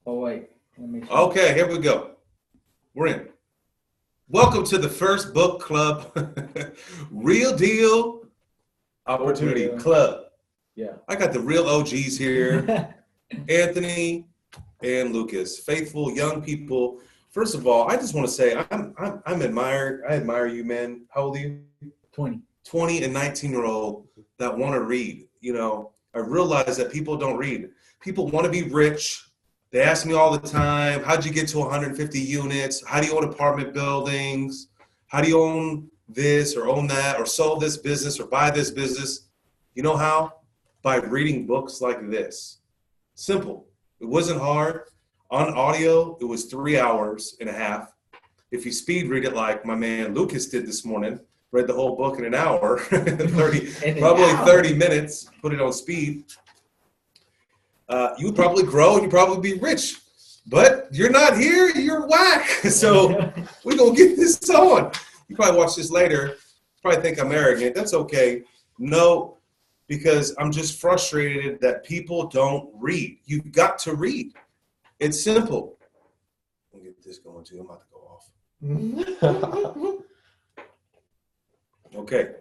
Oh, wait. Let me see. Okay, here we go. We're in. Welcome to the first book club, Real Deal Opportunity Club. Yeah. I got the real OGs here, Anthony and Lucas, faithful young people. First of all, I just want to say I admire you men. How old are you? 20. 20 and 19-year-old that want to read. You know, I realize that people don't read. People want to be rich. They ask me all the time, how'd you get to 150 units? How do you own apartment buildings? How do you own this or own that or sell this business or buy this business? You know how? By reading books like this. Simple. It wasn't hard. On audio, it was 3 hours and a half. If you speed read it like my man Lucas did this morning, read the whole book in an hour, 30 minutes, put it on speed. You would probably grow and you'd probably be rich. But you're not here, you're whack. So we're going to get this on. You probably watch this later, probably think I'm arrogant. That's okay. No, because I'm just frustrated that people don't read. You've got to read. It's simple. Let me get this going too. I'm about to go off. Okay.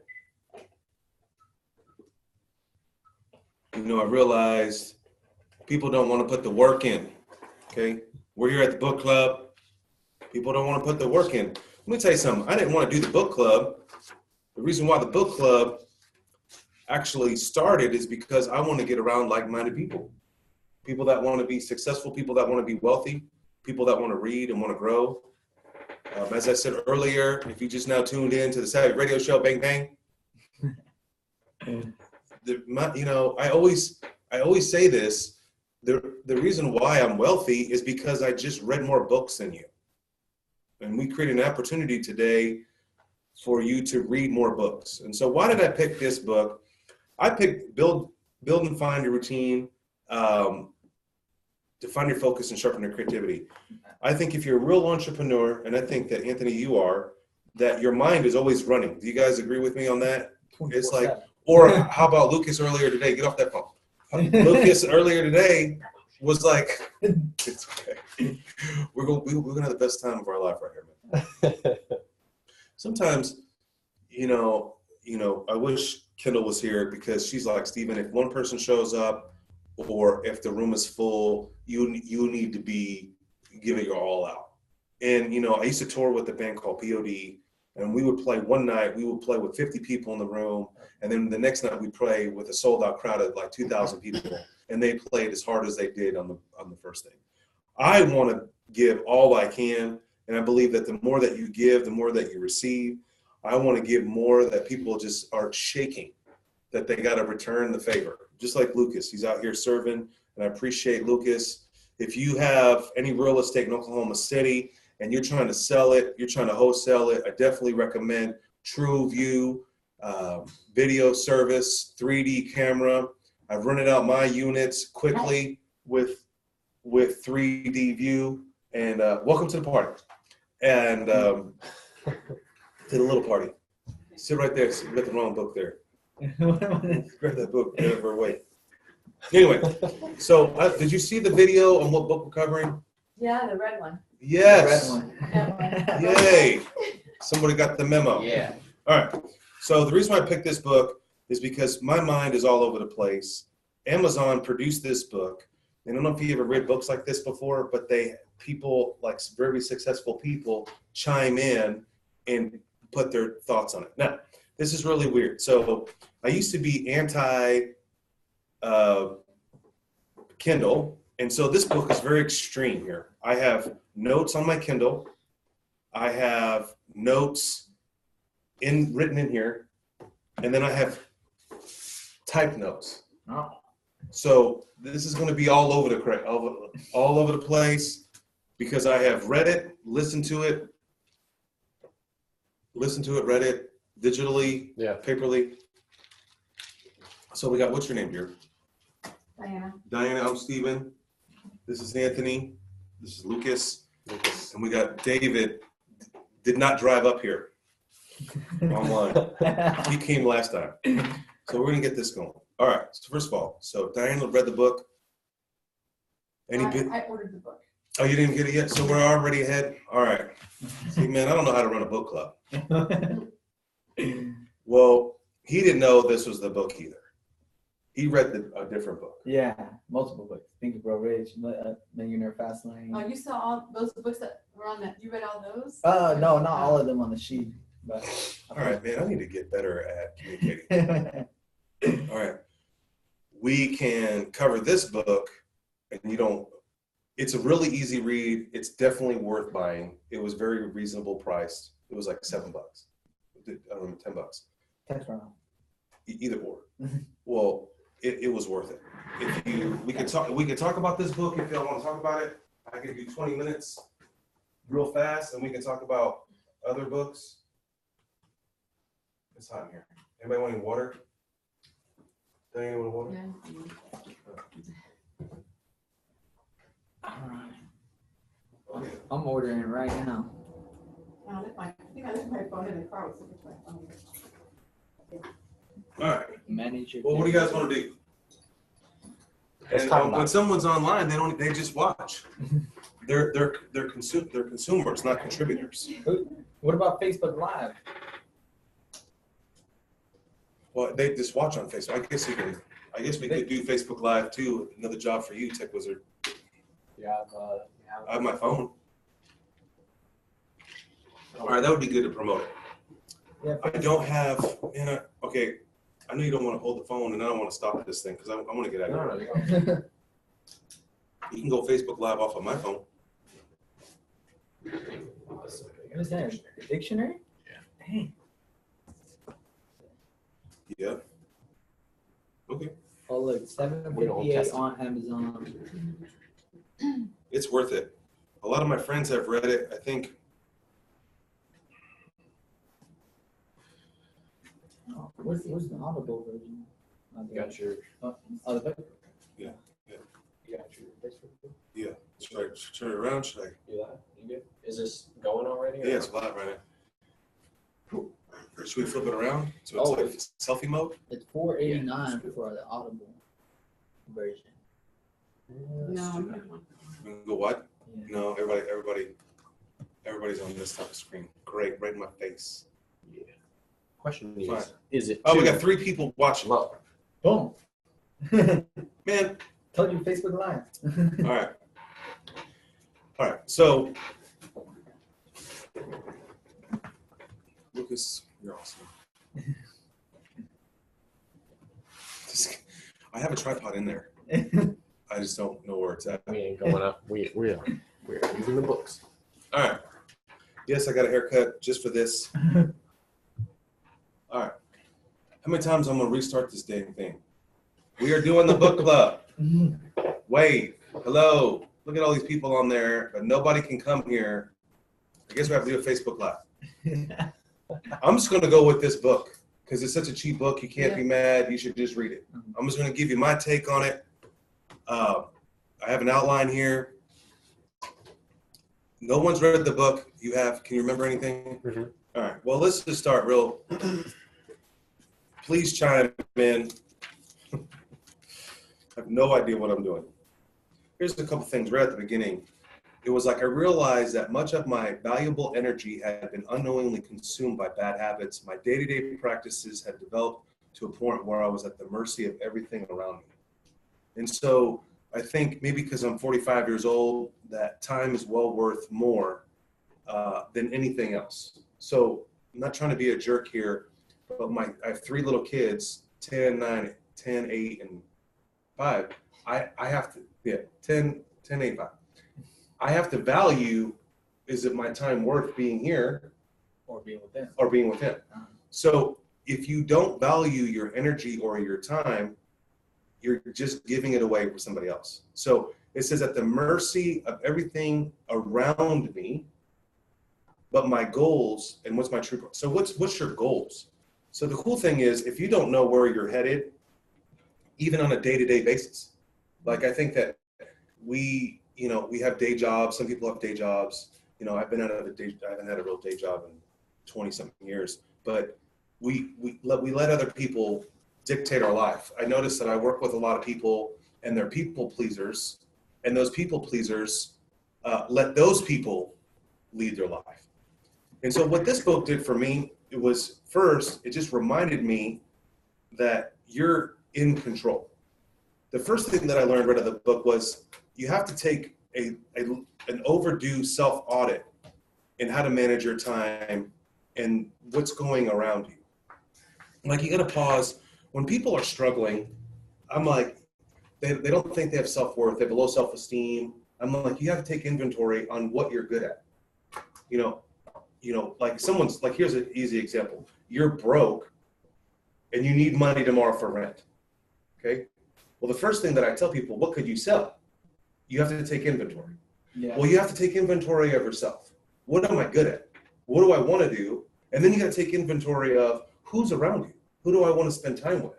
You know, I realized people don't want to put the work in, okay? We're here at the book club. People don't want to put the work in. Let me tell you something. I didn't want to do the book club. The reason why the book club actually started is because I want to get around like-minded people. People that want to be successful, people that want to be wealthy, people that want to read and want to grow. As I said earlier, if you just now tuned in to the Saturday radio show, Bang Bang, you know, I always say this. The reason why I'm wealthy is because I just read more books than you. And we create an opportunity today for you to read more books. And so why did I pick this book? I picked Build and Find Your Routine, to find your focus and sharpen your creativity. I think if you're a real entrepreneur, and I think that Anthony, you are, that your mind is always running. Do you guys agree with me on that? It's like, or how about Lucas earlier today? Get off that phone. Lucas earlier today was like, it's okay. We're gonna have the best time of our life right here, man. Sometimes, you know, I wish Kendall was here because she's like, Stephen, if one person shows up or if the room is full, you need to be giving your all out. And, you know, I used to tour with a band called POD, and we would play one night, we would play with 50 people in the room, and then the next night we'd play with a sold-out crowd of like 2,000 people, and they played as hard as they did on the first thing. I want to give all I can, and I believe that the more that you give, the more that you receive. I want to give more that people just are shaking, that they got to return the favor. Just like Lucas, he's out here serving, and I appreciate Lucas. If you have any real estate in Oklahoma City and you're trying to sell it, you're trying to wholesale it, I definitely recommend True View video service, 3D camera. I've rented out my units quickly with 3D view, and welcome to the party. And to the little party. Sit right there. You got the wrong book there. Grab that book, get over away. Anyway, so did you see the video on what book we're covering? Yeah, the red one. Yes. The red one. That one. Yay. Somebody got the memo. Yeah. All right. So the reason why I picked this book is because my mind is all over the place. Amazon produced this book. And I don't know if you ever read books like this before, but people, like very successful people, chime in and put their thoughts on it. Now, this is really weird. So I used to be anti Kindle, and so this book is very extreme here. I have notes on my Kindle. I have notes written in here, and then I have type notes. Oh. So this is going to be all over the place because I have read it, listened to it, read it digitally, paperly. So we got, what's your name, dear? Diana, I'm Stephen. This is Anthony. This is Lucas. And we got David. Did not drive up here online. He came last time. So we're going to get this going. All right. So first of all, so Diana read the book. Any bit? I ordered the book. Oh, you didn't get it yet? So we're already ahead? All right. See, man, I don't know how to run a book club. Well, he didn't know this was the book either. He read a different book. Yeah, multiple books. Think and Grow Rich, Millionaire Fastlane. Oh, you saw all those books that were on that? You read all those? No, not all of them on the sheet. But All right, man, I need to get better at communicating. All right. We can cover this book, and it's a really easy read. It's definitely worth buying. It was very reasonable priced. It was like $7. I don't know, $10. That's wrong. Either or. Well, it was worth it. We can talk about this book if y'all want to talk about it. I can do 20 minutes real fast, and we can talk about other books. It's hot in here. Anybody want any water? Does anyone want water? Yeah. All right. I'm ordering right now. I think I left my phone in the car. I was looking for my phone. All right. Manage your. Well, what do you guys want to do? And when someone's online, they just watch. They're consumers, not contributors. What about Facebook Live? Well, they just watch on Facebook. I guess we could do Facebook Live too. Another job for you, Tech Wizard. I have my phone. All right, that would be good to promote it. Yeah, I don't have. Okay, I know you don't want to hold the phone, and I don't want to stop this thing because I want to get out of here. You can go Facebook Live off of my phone. What is that? A dictionary? Yeah. Dang. Yeah. Okay. Oh look, $7.58 on Amazon. It's worth it. A lot of my friends have read it. I think. Oh, where's the Audible version? You got your, The book? Yeah. you got your Facebook book? Yeah. Should I turn it around? Should I? Do that? You good? Is this going already? or Yeah, it's live right now. Or should we flip it around so it's Oh. like selfie mode? It's $4.89 for the Audible version. No, I'm not one. We can go what? Yeah. No, everybody's on this type of screen. Great, right in my face. Yeah. Question Fine. is it? Oh, we two? got 3 people watching. Look, Boom. Man, Told you Facebook Live. all right. So, Lucas, you're awesome. I have a tripod in there. I just don't know where it's at. we ain't going up. We're using the books. All right. Yes, I got a haircut just for this. All right. How many times I'm going to restart this dang thing? We are doing the book club. Wait. Hello. Look at all these people on there, but nobody can come here. I guess we have to do a Facebook Live. I'm just going to go with this book because it's such a cheap book. You can't be mad. You should just read it. I'm just going to give you my take on it. I have an outline here. No one's read the book. You have. Can you remember anything? Mm-hmm. All right. Well, let's just start real. Please chime in. I have no idea what I'm doing. Here's a couple things right at the beginning. It was like I realized that much of my valuable energy had been unknowingly consumed by bad habits. My day-to-day practices had developed to a point where I was at the mercy of everything around me. And so I think maybe because I'm 45 years old, that time is well worth more than anything else. So I'm not trying to be a jerk here, but I have 3 little kids, 10, 9, 10, 8, and 5. I have to, 10, 8, 5. I have to value, is it my time worth being here Or being with them. or being with him? So if you don't value your energy or your time, you're just giving it away for somebody else. So it says at the mercy of everything around me, but my goals and what's my true goal. So what's your goals? So the cool thing is if you don't know where you're headed, even on a day-to-day basis, like I think that we have day jobs. Some people have day jobs. I haven't had a real day job in 20 something years, but we let other people dictate our life. I notice that I work with a lot of people and they're people pleasers and those people pleasers, let those people lead their life. And so what this book did for me, it was first, it just reminded me that you're in control. The first thing that I learned right out of the book was you have to take an overdue self-audit in how to manage your time and what's going around you. Like, you got to pause. When people are struggling, I'm like, they don't think they have self-worth. They have low self-esteem. I'm like, you have to take inventory on what you're good at. You know, like someone's like, here's an easy example. You're broke and you need money tomorrow for rent. Okay. Well, the first thing that I tell people, what could you sell? You have to take inventory. Yeah. Well, you have to take inventory of yourself. What am I good at? What do I want to do? And then you got to take inventory of who's around you. Who do I want to spend time with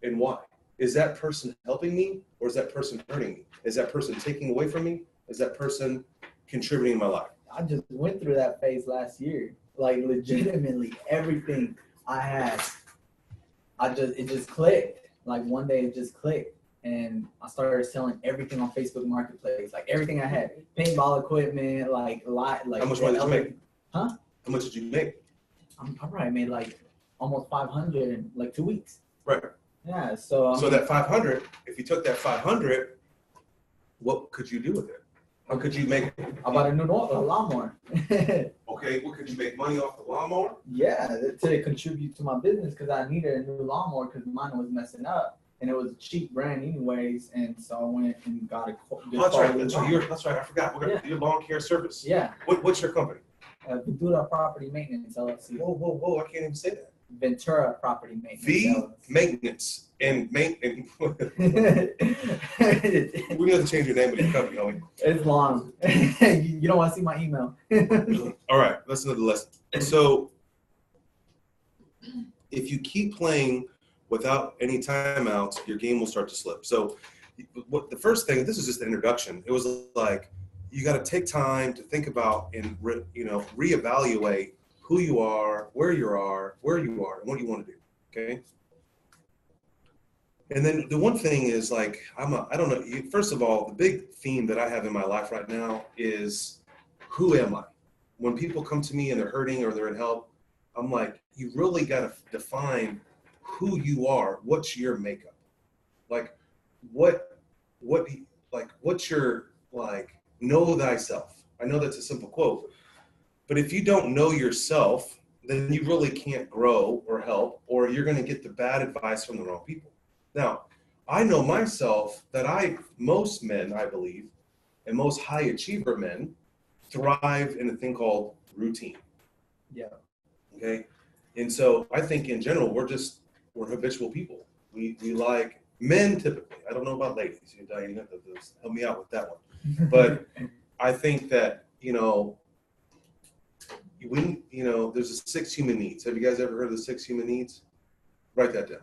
and why? Is that person helping me or is that person hurting me? Is that person taking away from me? Is that person contributing in my life? I just went through that phase last year. Like, legitimately, everything I had, it just clicked. Like, one day it just clicked. And I started selling everything on Facebook Marketplace. Like, everything I had. Paintball equipment, like a lot. Like, How much money did you make? Huh? How much did you make? I probably made like almost 500 in like 2 weeks. Right. Yeah, so So that 500, if you took that 500, what could you do with it? How could you make it? I bought a new lawnmower. Okay, what could you make money off the lawnmower? Yeah, to contribute to my business because I needed a new lawnmower because mine was messing up. And it was a cheap brand anyways, and so I went and got a good Oh, that's right. quality lawnmower. That's right. I forgot. We're gonna your lawn care service. Yeah, What's your company? Victore Property Maintenance LLC. Whoa! I can't even say that. Ventura Property Maintenance. V maintenance and maintenance. We have to change your name of your company, don't we? It's long. You don't want to see my email. All right, that's another lesson. So, if you keep playing without any timeouts, your game will start to slip. So, what the first thing? This is just the introduction. It was like you got to take time to think about and reevaluate who you are, where you are, and what you want to do. Okay. And then the one thing is like, I don't know. First of all, the big theme that I have in my life right now is who am I? When people come to me and they're hurting or they're in help, I'm like, you really got to define who you are. What's your makeup? Like, what's your, like, know thyself. I know that's a simple quote, but if you don't know yourself, then you really can't grow or help, or you're going to get the bad advice from the wrong people. Now, I know myself that most men, I believe, and most high achiever men thrive in a thing called routine. Yeah. Okay. And so I think in general, we're habitual people. We like men typically. I don't know about ladies. You have to help me out with that one. But I think that, there's the 6 human needs. Have you guys ever heard of the 6 human needs? Write that down.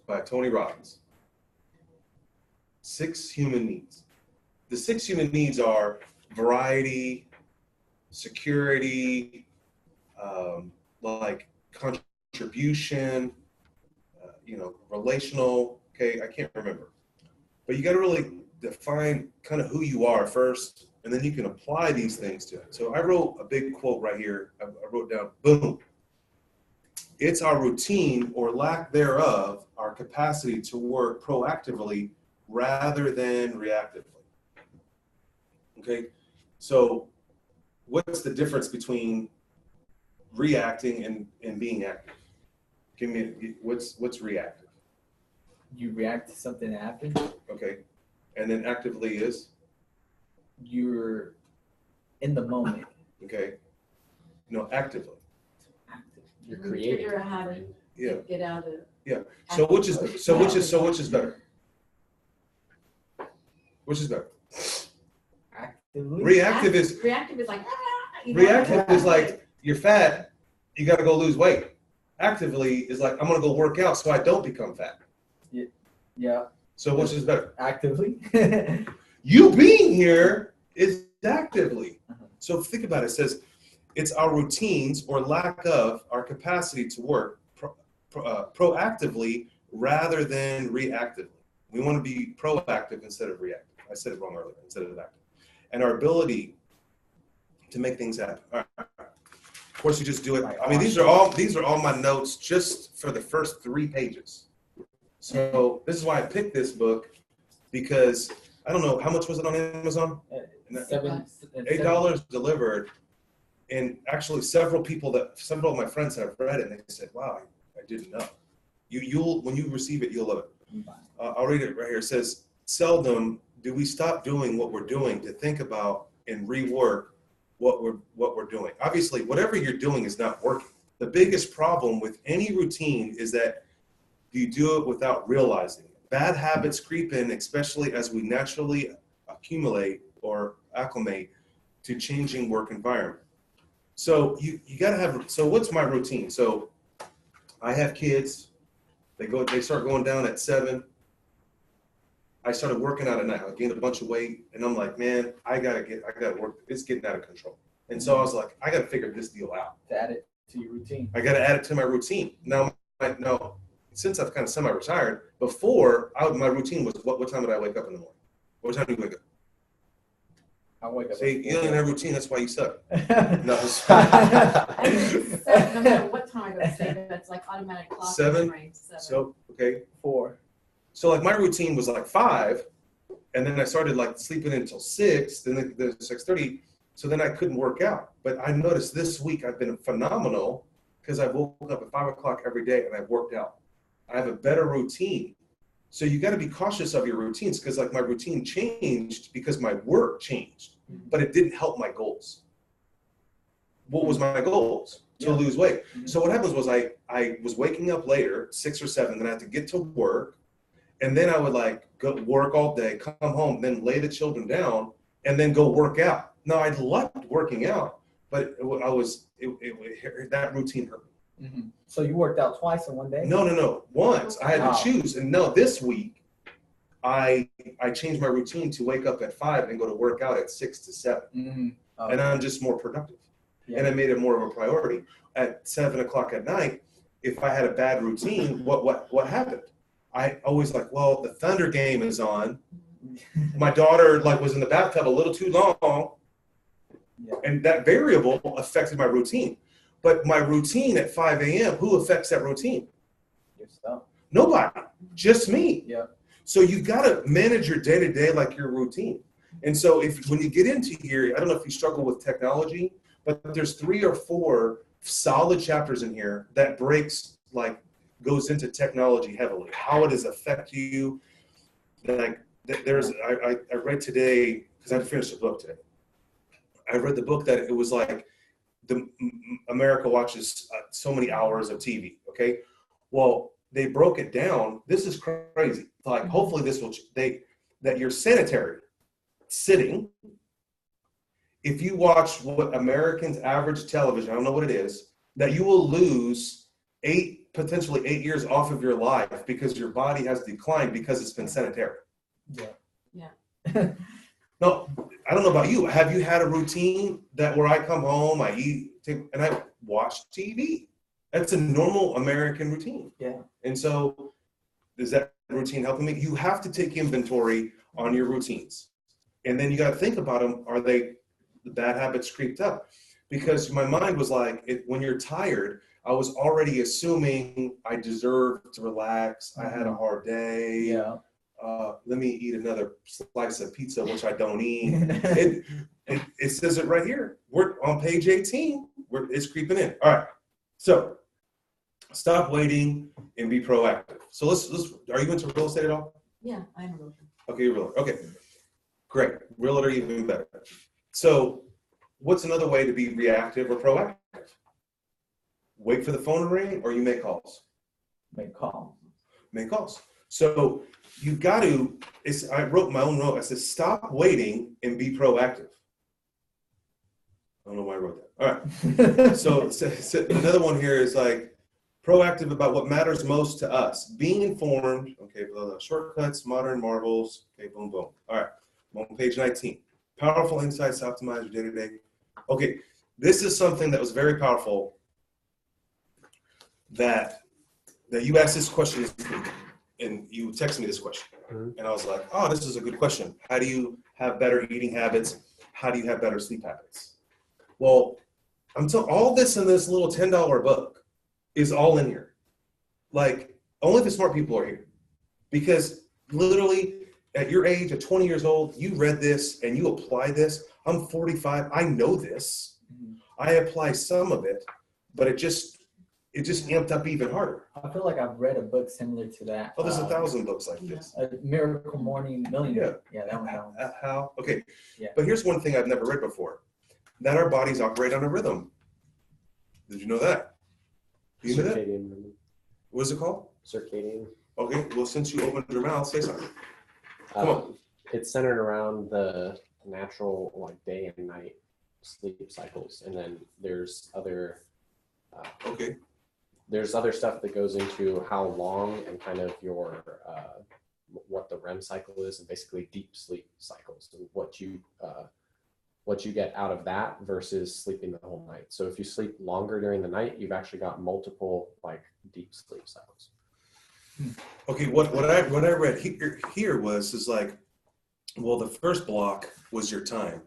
By Tony Robbins. 6 human needs. The 6 human needs are variety, security, like contribution, relational. Okay, I can't remember. But you got to really define kind of who you are first, and then you can apply these things to it. So I wrote a big quote right here. I wrote down, boom. It's our routine or lack thereof, our capacity to work proactively rather than reactively. Okay, so what's the difference between reacting and being active? Give me, what's reactive? You react to something that happens. Okay, and then actively is? You're in the moment. Okay, actively. You're creating. Figure out how to get out of. Yeah. So which is better? Which is better? Actively. Reactive is like reactive is like you're fat, you got to go lose weight. Actively is like I'm gonna go work out so I don't become fat. Yeah. So which is better? Actively. You being here is actively. So think about it. It says it's our routines or lack of our capacity to work proactively rather than reactively. We want to be proactive instead of reactive. I said it wrong earlier instead of active. And our ability to make things happen. All right. Of course, you just do it. I mean, these are all my notes just for the first 3 pages. So this is why I picked this book, because I don't know, how much was it on Amazon? $8 delivered. And actually several of my friends have read it and they said, wow, I didn't know. You'll when you receive it, you'll love it. I'll read it right here. It says, seldom do we stop doing what we're doing to think about and rework what we're doing. Obviously, whatever you're doing is not working. The biggest problem with any routine is that you do it without realizing it. Bad habits creep in, especially as we naturally accumulate or acclimate to changing work environment. So you got to have, so what's my routine? So I have kids, they start going down at 7. I started working out at night. I gained a bunch of weight and I'm like, man, I gotta work. It's getting out of control. And so I was like, I gotta figure this deal out. To add it to your routine. I gotta add it to my routine. Now, since I've kind of semi-retired, before my routine was what time did I wake up in the morning? What time do you wake up? I wake up. See, you don't have a routine, that's why you suck. No, No matter what time I go to sleep, that's like automatic clock. 7. Brain, 7. So, okay. 4. So like my routine was like 5, and then I started like sleeping until 6, then the 6:30, so then I couldn't work out. But I noticed this week I've been phenomenal because I woke up at 5 o'clock every day and I've worked out. I have a better routine. So you got to be cautious of your routines, because like my routine changed because my work changed, but it didn't help my goals. What was my goals? To lose weight. So what happens was I was waking up later, 6 or 7, then I had to get to work. And then I would like go work all day, come home, then lay the children down, and then go work out. Now I loved working out, but that routine hurt me. Mm-hmm. So you worked out twice in one day? No. Once I had to choose, and no, this week I changed my routine to wake up at 5 and go to work out at 6 to 7, and I'm just more productive. Yeah. And I made it more of a priority. At 7 o'clock at night, if I had a bad routine, what happened? I always like, well, the Thunder game is on. My daughter like was in the bathtub a little too long, and that variable affected my routine. But my routine at 5 a.m., who affects that routine? Yourself. Nobody, just me. Yeah. So you got to manage your day-to-day like your routine. And so when you get into here, I don't know if you struggle with technology, but there's 3 or 4 solid chapters in here that goes into technology heavily, how it has affected you. Like I read today, because I finished the book today. I read the book that it was like America watches so many hours of TV. Okay, well they broke it down. This is crazy. Like hopefully this will that you're sanitary sitting. If you watch what Americans average television, I don't know what it is, that you will lose potentially 8 years off of your life because your body has declined because it's been sedentary. Yeah. No, I don't know about you. Have you had a routine where I come home, I eat, and I watch TV? That's a normal American routine. Yeah. And so is that routine helping me? You have to take inventory on your routines. And then you got to think about them. Are the bad habits creeped up? Because my mind was like, when you're tired, I was already assuming I deserve to relax. I had a hard day. Yeah. Let me eat another slice of pizza, which I don't eat. It says it right here. We're on page 18. It's creeping in. All right. So stop waiting and be proactive. So let's. Are you into real estate at all? Yeah, I'm a realtor. Okay, you're a realtor. Okay, great. Realtor even better. So what's another way to be reactive or proactive? Wait for the phone to ring, or you make calls? Make calls. Make calls. So you got to, I wrote my own note. I said, stop waiting and be proactive. I don't know why I wrote that. All right. So another one here is like proactive about what matters most to us. Being informed. Okay, shortcuts, modern marvels. Okay, boom, boom. All right. I'm on page 19. Powerful insights to optimize your day-to-day. Okay, this is something that was very powerful that you asked this question this week. and you texted me this question, and I was like, oh, this is a good question. How do you have better eating habits? How do you have better sleep habits? Well, all this in this little $10 book is all in here. Like, only the smart people are here. Because literally, at your age, at 20 years old, you read this and you apply this. I'm 45. I know this. I apply some of it, but it just amped up even harder. I feel like I've read a book similar to that. Oh, there's 1,000 books like this. Miracle Morning Millionaire. Yeah, that one. How? Okay. Yeah. But here's one thing I've never read before. That our bodies operate on a rhythm. Did you know that? You know that? Circadian rhythm. What is it called? Circadian. Okay, well, since you opened your mouth, say something. Come on. It's centered around the natural like day and night sleep cycles, and then there's other there's other stuff that goes into how long and kind of your what the REM cycle is, and basically deep sleep cycles, and what you get out of that versus sleeping the whole night. So if you sleep longer during the night, you've actually got multiple like deep sleep cycles. Okay, what I read here was like, well, the first block was your time.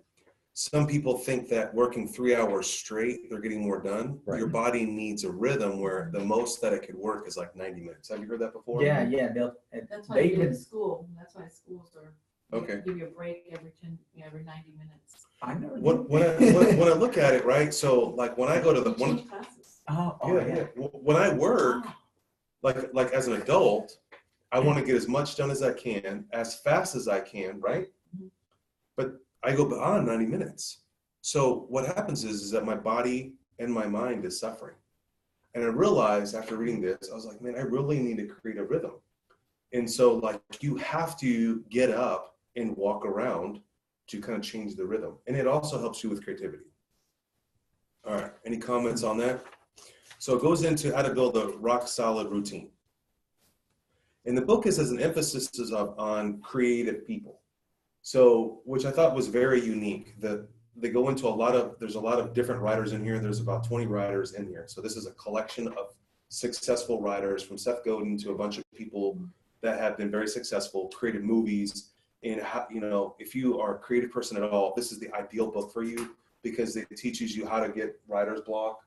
Some people think that working 3 hours straight, they're getting more done. Right. Your body needs a rhythm where the most that it could work is like 90 minutes. Have you heard that before? Yeah. That's why you do it in school. That's why schools are, Okay. give you a break every 90 minutes. I never When I look at it, right? So like when I go to the You change classes. yeah. When I work, like as an adult, I want to get as much done as I can, as fast as I can, right? Mhm. But I go beyond 90 minutes. So what happens is that my body and my mind is suffering. And I realized after reading this, I was like, man, I really need to create a rhythm. And so like you have to get up and walk around to kind of change the rhythm. And it also helps you with creativity. All right, any comments on that? So it goes into how to build a rock solid routine. And the book is as an emphasis on creative people. So, which I thought was very unique. They go into there's a lot of different writers in here. There's about 20 writers in here. So this is a collection of successful writers, from Seth Godin to a bunch of people that have been very successful, created movies. And how, if you are a creative person at all, this is the ideal book for you, because it teaches you how to get writer's block,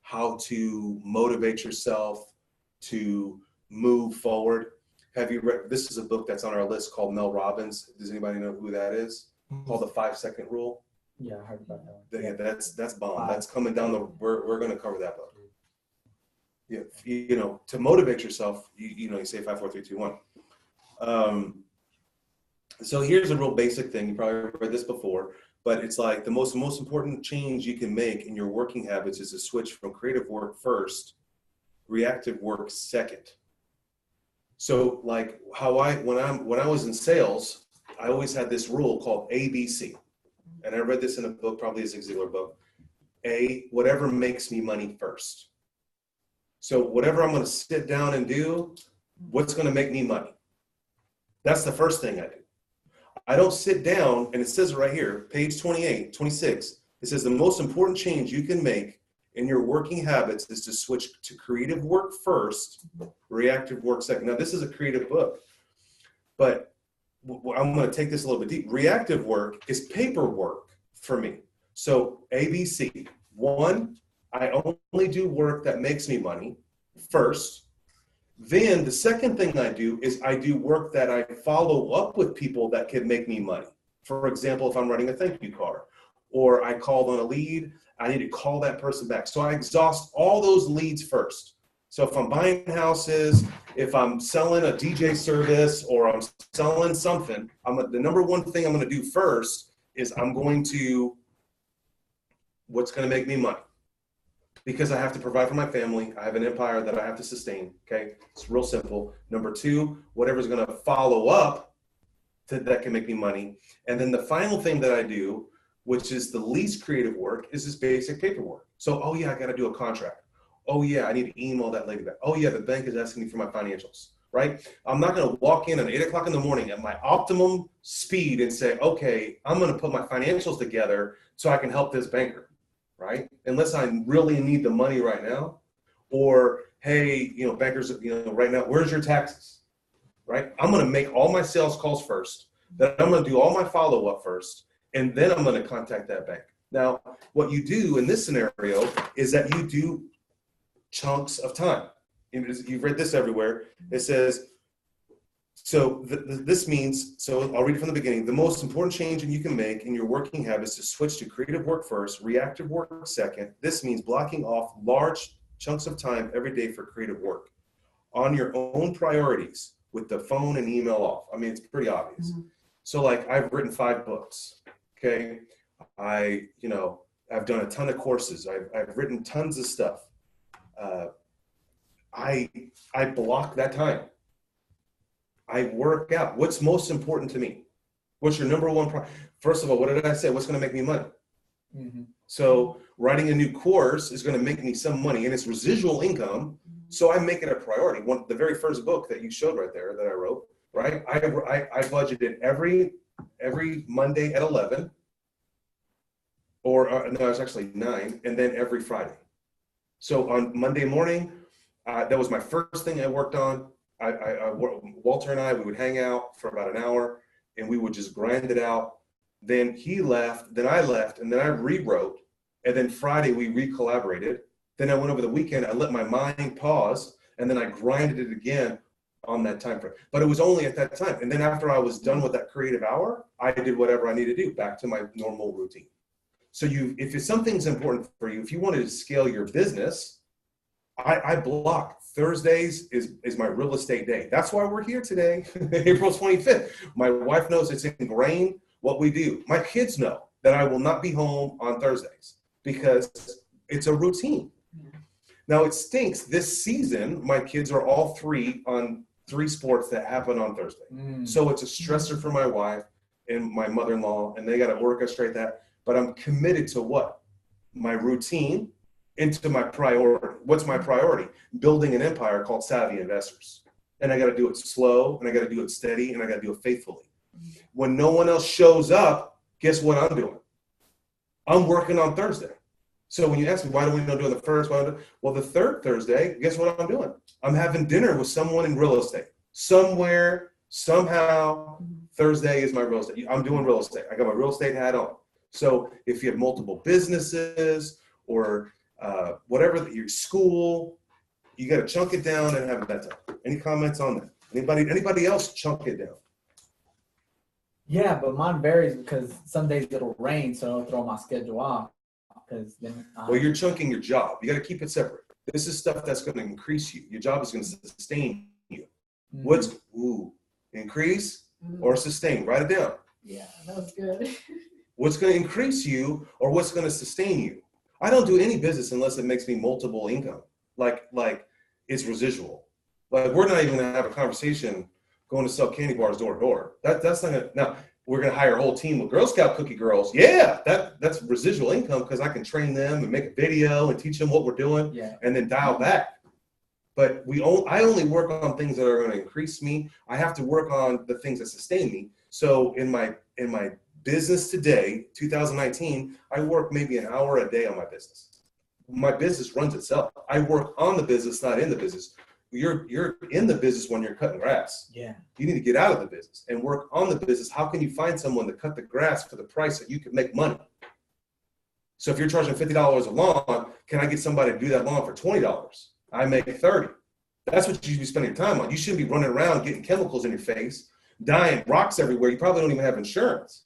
how to motivate yourself to move forward. Have you read, this is a book that's on our list called Mel Robbins. Does anybody know who that is? Called the 5-Second Rule. Yeah, I heard about that one. Yeah, that's bomb. That's coming down we're going to cover that book. Yeah, to motivate yourself, you say 5, 4, 3, 2, 1. So here's a real basic thing. You probably read this before, but it's like the most important change you can make in your working habits is to switch from creative work first, reactive work second. So like when I was in sales, I always had this rule called ABC. And I read this in a book, probably a Zig Ziglar book. Whatever makes me money first. So whatever I'm going to sit down and do, what's going to make me money? That's the first thing I do. I don't sit down, and it says it right here, page 28, 26. It says the most important change you can make in your working habits is to switch to creative work first, reactive work second. Now, this is a creative book, but I'm going to take this a little bit deep. Reactive work is paperwork for me. So ABC. 1, I only do work that makes me money first. Then the second thing I do is I do work that I follow up with people that can make me money. For example, if I'm writing a thank you card, or I called on a lead, I need to call that person back. So I exhaust all those leads first. So if I'm buying houses, if I'm selling a DJ service, or I'm selling something, the number one thing I'm going to do first is I'm going to, what's going to make me money? Because I have to provide for my family. I have an empire that I have to sustain, okay? It's real simple. Number 2, whatever's going to follow up that can make me money. And then the final thing that I do, which is the least creative work, is this basic paperwork. So, oh yeah, I got to do a contract. Oh yeah, I need to email that lady back. Oh yeah, the bank is asking me for my financials, right? I'm not going to walk in at 8 o'clock in the morning at my optimum speed and say, okay, I'm going to put my financials together so I can help this banker, right? Unless I really need the money right now. Or, hey, bankers, right now, where's your taxes? right? I'm going to make all my sales calls first. Then I'm going to do all my follow-up first. And then I'm going to contact that bank. Now, what you do in this scenario is that you do chunks of time. You've read this everywhere. It says, so this means, so I'll read it from the beginning. The most important change you can make in your working habits is to switch to creative work first, reactive work second. This means blocking off large chunks of time every day for creative work on your own priorities with the phone and email off. I mean, it's pretty obvious. Mm-hmm. So like I've written 5 books, okay? I've done a ton of courses. I've written tons of stuff. I block that time. I work out. What's most important to me? What's your number one priority? First of all, what did I say? What's going to make me money? Mm-hmm. So writing a new course is going to make me some money, and it's residual income. So I make it a priority. The very first book that you showed right there that I wrote, right? I budgeted every Monday at 11, or no, it's actually 9, and then every Friday. So on Monday morning, that was my first thing I worked on. Walter and I, we would hang out for about an hour, and we would just grind it out. Then he left, then I left, and then I rewrote, and then Friday we re-collaborated. Then I went over the weekend, I let my mind pause, and then I grinded it again on that time frame. But it was only at that time. And then after I was done with that creative hour, I did whatever I needed to do, back to my normal routine. So if something's important for you, if you wanted to scale your business, I block Thursdays is my real estate day. That's why we're here today, April 25th. My wife knows it's ingrained what we do. My kids know that I will not be home on Thursdays because it's a routine. Yeah. Now it stinks. This season, my kids are all 3 on 3 sports that happen on Thursday. So it's a stressor for my wife and my mother-in-law, and they got to orchestrate that. But I'm committed to what? My routine into my priority. What's my priority? Building an empire called Savvy Investors. And I got to do it slow, and I got to do it steady, and I got to do it faithfully. When no one else shows up, guess what I'm doing? I'm working on Thursday. So when you ask me, why do we not do the first? Well, the third Thursday, guess what I'm doing? I'm having dinner with someone in real estate. Somewhere, somehow, Thursday is my real estate. I'm doing real estate. I got my real estate hat on. So if you have multiple businesses or whatever, your school, you got to chunk it down and have that time. Any comments on that? Anybody else chunk it down? Yeah, but mine varies because some days it'll rain, so it'll throw my schedule off. Well, you're chunking your job. You got to keep it separate. This is stuff that's going to increase you. Your job is going to sustain you. Mm-hmm. What's increase or sustain? Write it down. Yeah, that was good. What's going to increase you or what's going to sustain you? I don't do any business unless it makes me multiple income. Like it's residual. Like we're not even going to have a conversation going to sell candy bars door to door. That's not going to. Now we're going to hire a whole team of Girl Scout cookie girls. Yeah, that's residual income because I can train them and make a video and teach them what we're doing, and then dial back. But I only work on things that are going to increase me. I have to work on the things that sustain me. So in my business today, 2019, I work maybe an hour a day on my business. My business runs itself. I work on the business, not in the business. You're in the business when you're cutting grass. Yeah. You need to get out of the business and work on the business. How can you find someone to cut the grass for the price that you can make money? So if you're charging $50 a lawn, can I get somebody to do that lawn for $20? I make $30. That's what you should be spending time on. You shouldn't be running around getting chemicals in your face, dying rocks everywhere. You probably don't even have insurance.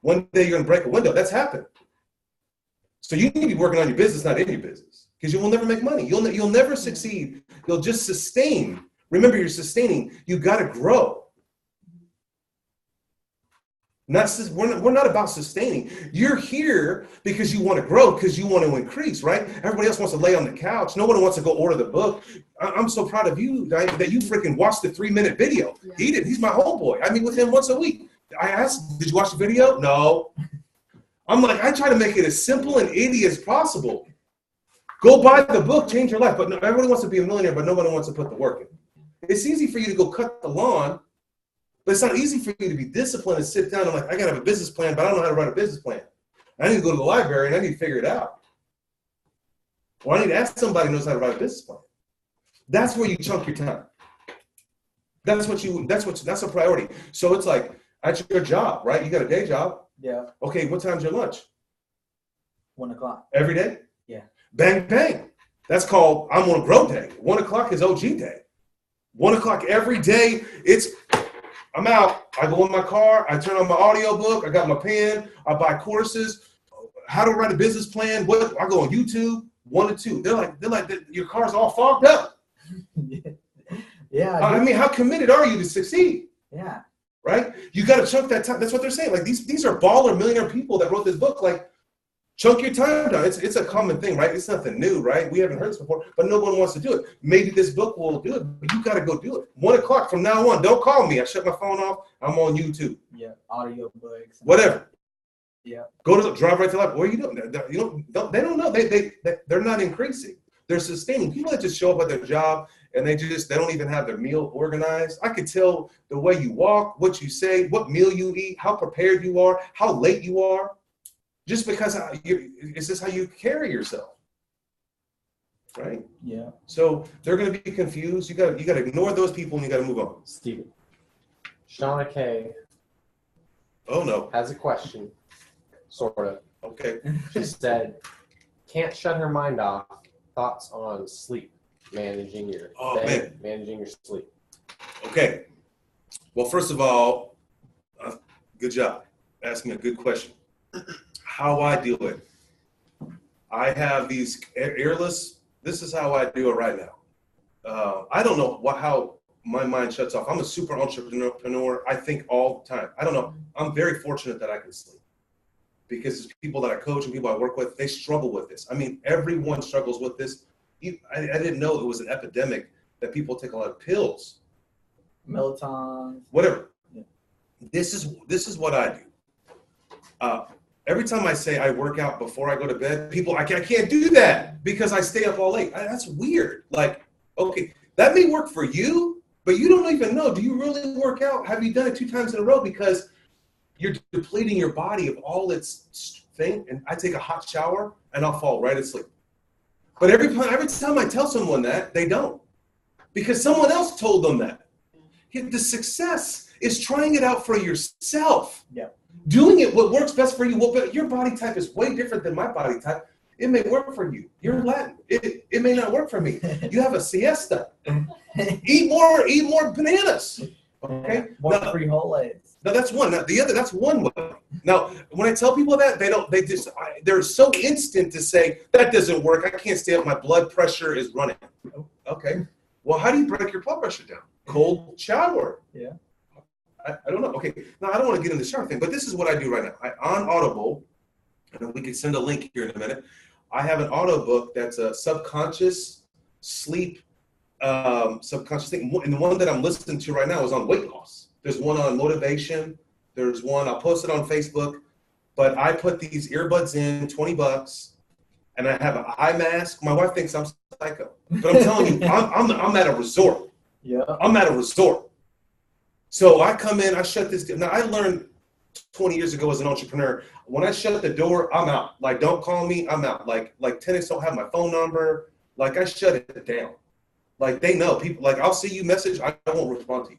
One day you're going to break a window. That's happened. So you need to be working on your business, not in your business, because you will never make money. You'll never succeed. You'll just sustain. Remember, you're sustaining. You got to grow. We're not about sustaining. You're here because you want to grow, because you want to increase, right? Everybody else wants to lay on the couch. No one wants to go order the book. I'm so proud of you that you freaking watched the 3-minute video. Yeah. He did. He's my homeboy. I meet with him once a week. I asked, did you watch the video? No. I'm like, I try to make it as simple and easy as possible. Go buy the book, change your life. But no, everybody wants to be a millionaire, but nobody wants to put the work in. It's easy for you to go cut the lawn, but it's not easy for you to be disciplined and sit down and like, I got to have a business plan, but I don't know how to write a business plan. I need to go to the library and I need to figure it out. Or I need to ask somebody who knows how to write a business plan. That's where you chunk your time. That's a priority. So it's like, at your job, right? You got a day job. Yeah. Okay, what time's your lunch? 1 o'clock. Every day? Yeah. Bang, bang. That's called, I'm on a grow day. 1 o'clock is OG day. 1 o'clock every day, I'm out. I go in my car, I turn on my audiobook, I got my pen, I buy courses, how to write a business plan, I go on YouTube, 1 to 2. They're like, your car's all fogged up. Yeah. I mean, how committed are you to succeed? Yeah. Right? You got to chunk that time. That's what they're saying. Like these are baller millionaire people that wrote this book. Like, chunk your time down. It's a common thing, right? It's nothing new, right? We haven't heard this before, but no one wants to do it. Maybe this book will do it, but you got to go do it. 1 o'clock from now on. Don't call me. I shut my phone off. I'm on YouTube. Yeah. Audio books. Whatever. Yeah. Go to drive right to life. What are you doing? They don't know. They're not increasing. They're sustaining. People that just show up at their job and they don't even have their meal organized. I could tell the way you walk, what you say, what meal you eat, how prepared you are, how late you are, just because it's just how you carry yourself, right? Yeah. So they're going to be confused. You got to ignore those people and you got to move on. Steven. Shauna K. Oh no. Has a question, sort of. Okay. She said, can't shut her mind off. Thoughts on sleep, managing your managing your sleep. Okay. Well, first of all, good job. Asking a good question. How I do it. I have these earless. This is how I do it right now. I don't know how my mind shuts off. I'm a super entrepreneur. I think all the time. I don't know. I'm very fortunate that I can sleep. Because people that I coach and people I work with, they struggle with this. I mean, everyone struggles with this. I didn't know it was an epidemic that people take a lot of pills. Melatonin. Whatever. Yeah. This is what I do. Every time I say I work out before I go to bed, people, I can't do that because I stay up all late. That's weird. Like, okay, that may work for you, but you don't even know. Do you really work out? Have you done it 2 times in a row? Because you're depleting your body of all its thing. And I take a hot shower and I'll fall right asleep. But every time I tell someone that, they don't. Because someone else told them that. The success is trying it out for yourself. Yeah. Doing it what works best for you. Well, but your body type is way different than my body type. It may work for you. You're Latin. It may not work for me. You have a siesta. Eat more bananas. Okay. More frijoles. Now that's one. Now the other, that's one way. Now, when I tell people that, they're so instant to say that doesn't work. I can't stay up. My blood pressure is running. Okay. Well, how do you break your blood pressure down? Cold shower. Yeah. I don't know. Okay. Now I don't want to get into the shower thing, but this is what I do right now. On Audible, and we can send a link here in a minute. I have an audio book that's a subconscious sleep, subconscious thing. And the one that I'm listening to right now is on weight loss. There's one on motivation. There's one, I'll post it on Facebook, but I put these earbuds in, $20, and I have an eye mask. My wife thinks I'm psycho, but I'm telling you, I'm at a resort. Yeah. I'm at a resort. So I come in, I shut this down. Now I learned 20 years ago as an entrepreneur, when I shut the door, I'm out. Like, don't call me, I'm out. Like tenants don't have my phone number. Like, I shut it down. Like, they know. People, like, I'll see you message, I won't respond to you.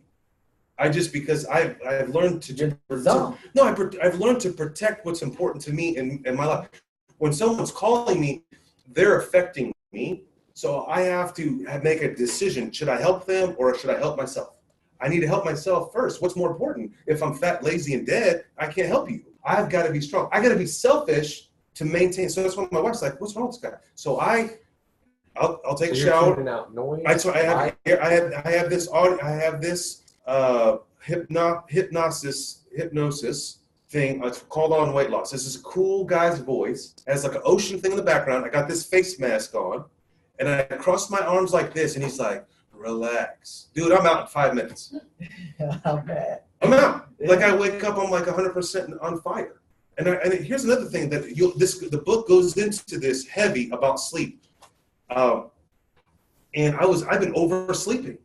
Because I've learned to I've learned to protect what's important to me in my life. When someone's calling me, they're affecting me. So I have to make a decision. Should I help them or should I help myself? I need to help myself first. What's more important? If I'm fat, lazy, and dead, I can't help you. I've got to be strong. I got to be selfish to maintain. So that's why my wife's like, what's wrong with this guy? So I'll take a shower. Out noise. I have this hypnosis thing. It's called On Weight Loss. This is a cool guy's voice. It has like an ocean thing in the background. I got this face mask on, and I cross my arms like this, and he's like, relax. Dude, I'm out in 5 minutes. I'm bad. I'm out. Like, I wake up, I'm like 100% on fire. And here's another thing that the book goes into this heavy about sleep. And I've been oversleeping.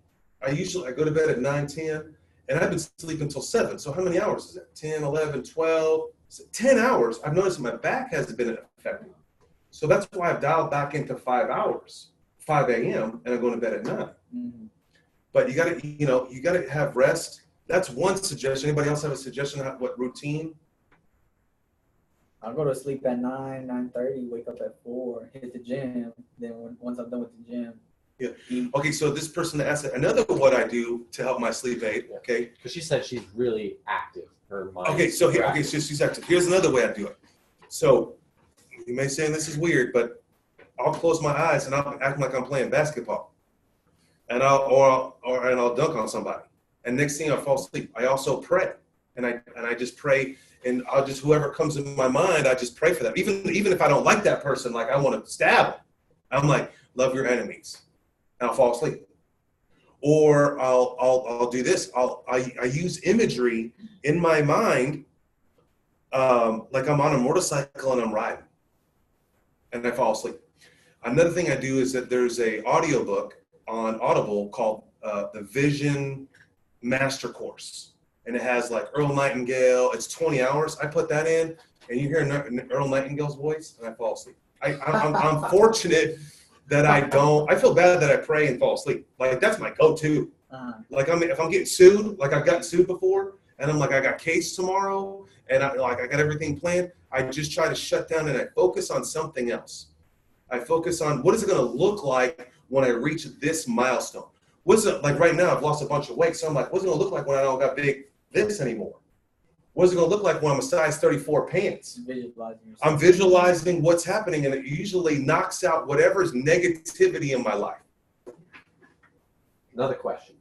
I go to bed at 9, 10, and I've been sleeping until 7. So how many hours is that? 10, 11, 12, 10 hours. I've noticed my back hasn't been affected. So that's why I've dialed back into 5 hours, 5 a.m., and I go to bed at 9. Mm-hmm. but you gotta have rest. That's one suggestion. Anybody else have a suggestion on what routine? I'll go to sleep at 9:30, wake up at 4, hit the gym. Then once I'm done with the gym, Yeah. Okay, so this person asked another what I do to help my sleep aid. Okay. Because she said she's really active. Her mind. Okay, so she's active. Here's another way I do it. So you may say this is weird, but I'll close my eyes and I'll act like I'm playing basketball, and I'll dunk on somebody, and next thing I'll fall asleep. I also pray, and I just pray, and I'll just whoever comes in my mind, I just pray for them. Even if I don't like that person, like I want to stab them, I'm like, love your enemies, and I'll fall asleep. Or I'll do this. I use imagery in my mind, like I'm on a motorcycle and I'm riding, and I fall asleep. Another thing I do is that there's a audiobook on Audible called the Vision Master Course, and it has like Earl Nightingale. It's 20 hours. I put that in, and you hear Earl Nightingale's voice, and I fall asleep. I'm fortunate that I don't. I feel bad that I pray and fall asleep. Like that's my go-to. Like if I'm getting sued, like I've gotten sued before, and I'm like I got case tomorrow, and I got everything planned. I just try to shut down and I focus on something else. I focus on what is it going to look like when I reach this milestone. What's it like right now? I've lost a bunch of weight, so I'm like, what's it going to look like when I don't got big this anymore? What is it going to look like when I'm a size 34 pants? I'm visualizing what's happening, and it usually knocks out whatever's negativity in my life. Another question.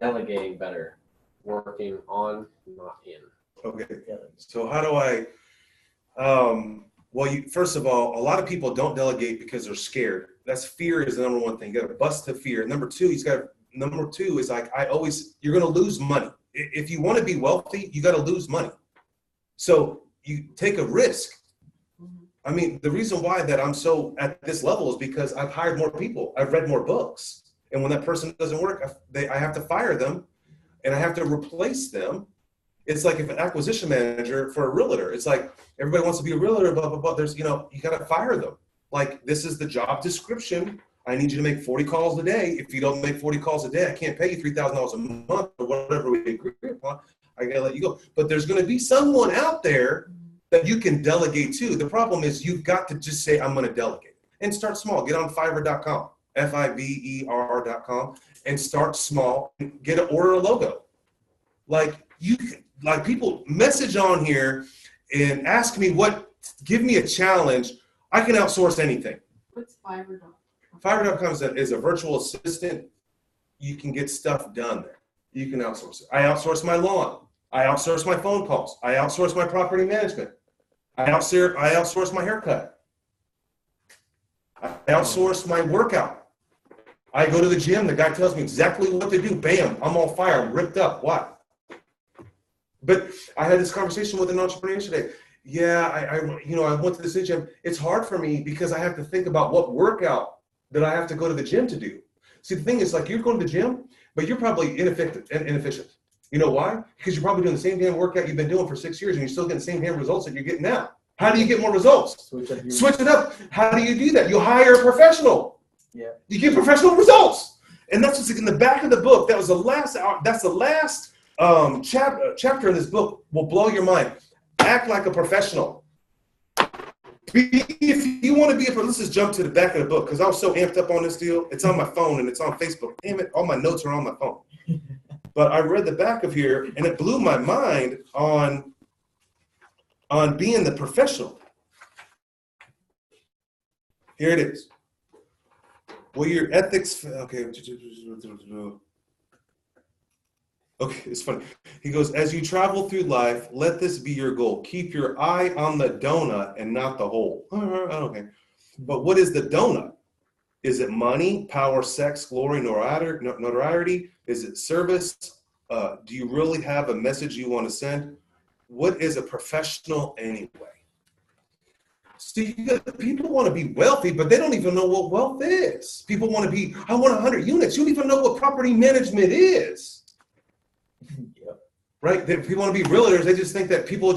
Delegating better. Working on, not in. Okay. So how do I well, first of all, a lot of people don't delegate because they're scared. That's fear is the number one thing. You got to bust the fear. Number two is like you're going to lose money. If you want to be wealthy, you got to lose money. So you take a risk. I mean, the reason why that I'm so at this level is because I've hired more people. I've read more books. And when that person doesn't work, I have to fire them and I have to replace them. It's like if an acquisition manager for a realtor, it's like everybody wants to be a realtor, blah, blah, blah. There's, you got to fire them. Like, this is the job description. I need you to make 40 calls a day. If you don't make 40 calls a day, I can't pay you $3,000 a month or whatever we agree upon. I got to let you go. But there's going to be someone out there that you can delegate to. The problem is you've got to just say, I'm going to delegate. And start small. Get on Fiverr.com, Fiverr.com, and start small. Order a logo. Like people message on here and ask me give me a challenge. I can outsource anything. What's Fiverr.com? Fiverr.com is a virtual assistant. You can get stuff done there. You can outsource it. I outsource my lawn. I outsource my phone calls. I outsource my property management. I outsource my haircut. I outsource my workout. I go to the gym. The guy tells me exactly what to do. Bam, I'm on fire. I'm ripped up. What? But I had this conversation with an entrepreneur today. Yeah, I went to the gym. It's hard for me because I have to think about what workout that I have to go to the gym to do. See, the thing is, like, you're going to the gym, but you're probably inefficient. You know why? Because you're probably doing the same damn workout you've been doing for 6 years, and you're still getting the same damn results that you're getting now. How do you get more results? Switch it up. How do you do that? You hire a professional. Yeah. You get professional results, and that's what's in the back of the book. That was the last. That's the last chapter in this book. Will blow your mind. Act like a professional. If you want to be let's just jump to the back of the book because I was so amped up on this deal. It's on my phone and it's on Facebook. Damn it, all my notes are on my phone. But I read the back of here and it blew my mind on being the professional. Here it is. Well, your ethics, okay. Okay, it's funny. He goes, as you travel through life, let this be your goal. Keep your eye on the donut and not the hole. Okay. But what is the donut? Is it money, power, sex, glory, notoriety? Is it service? Do you really have a message you want to send? What is a professional anyway? See, people want to be wealthy, but they don't even know what wealth is. People want to be, I want 100 units. You don't even know what property management is. Yep. Right? People want to be realtors. They just think that people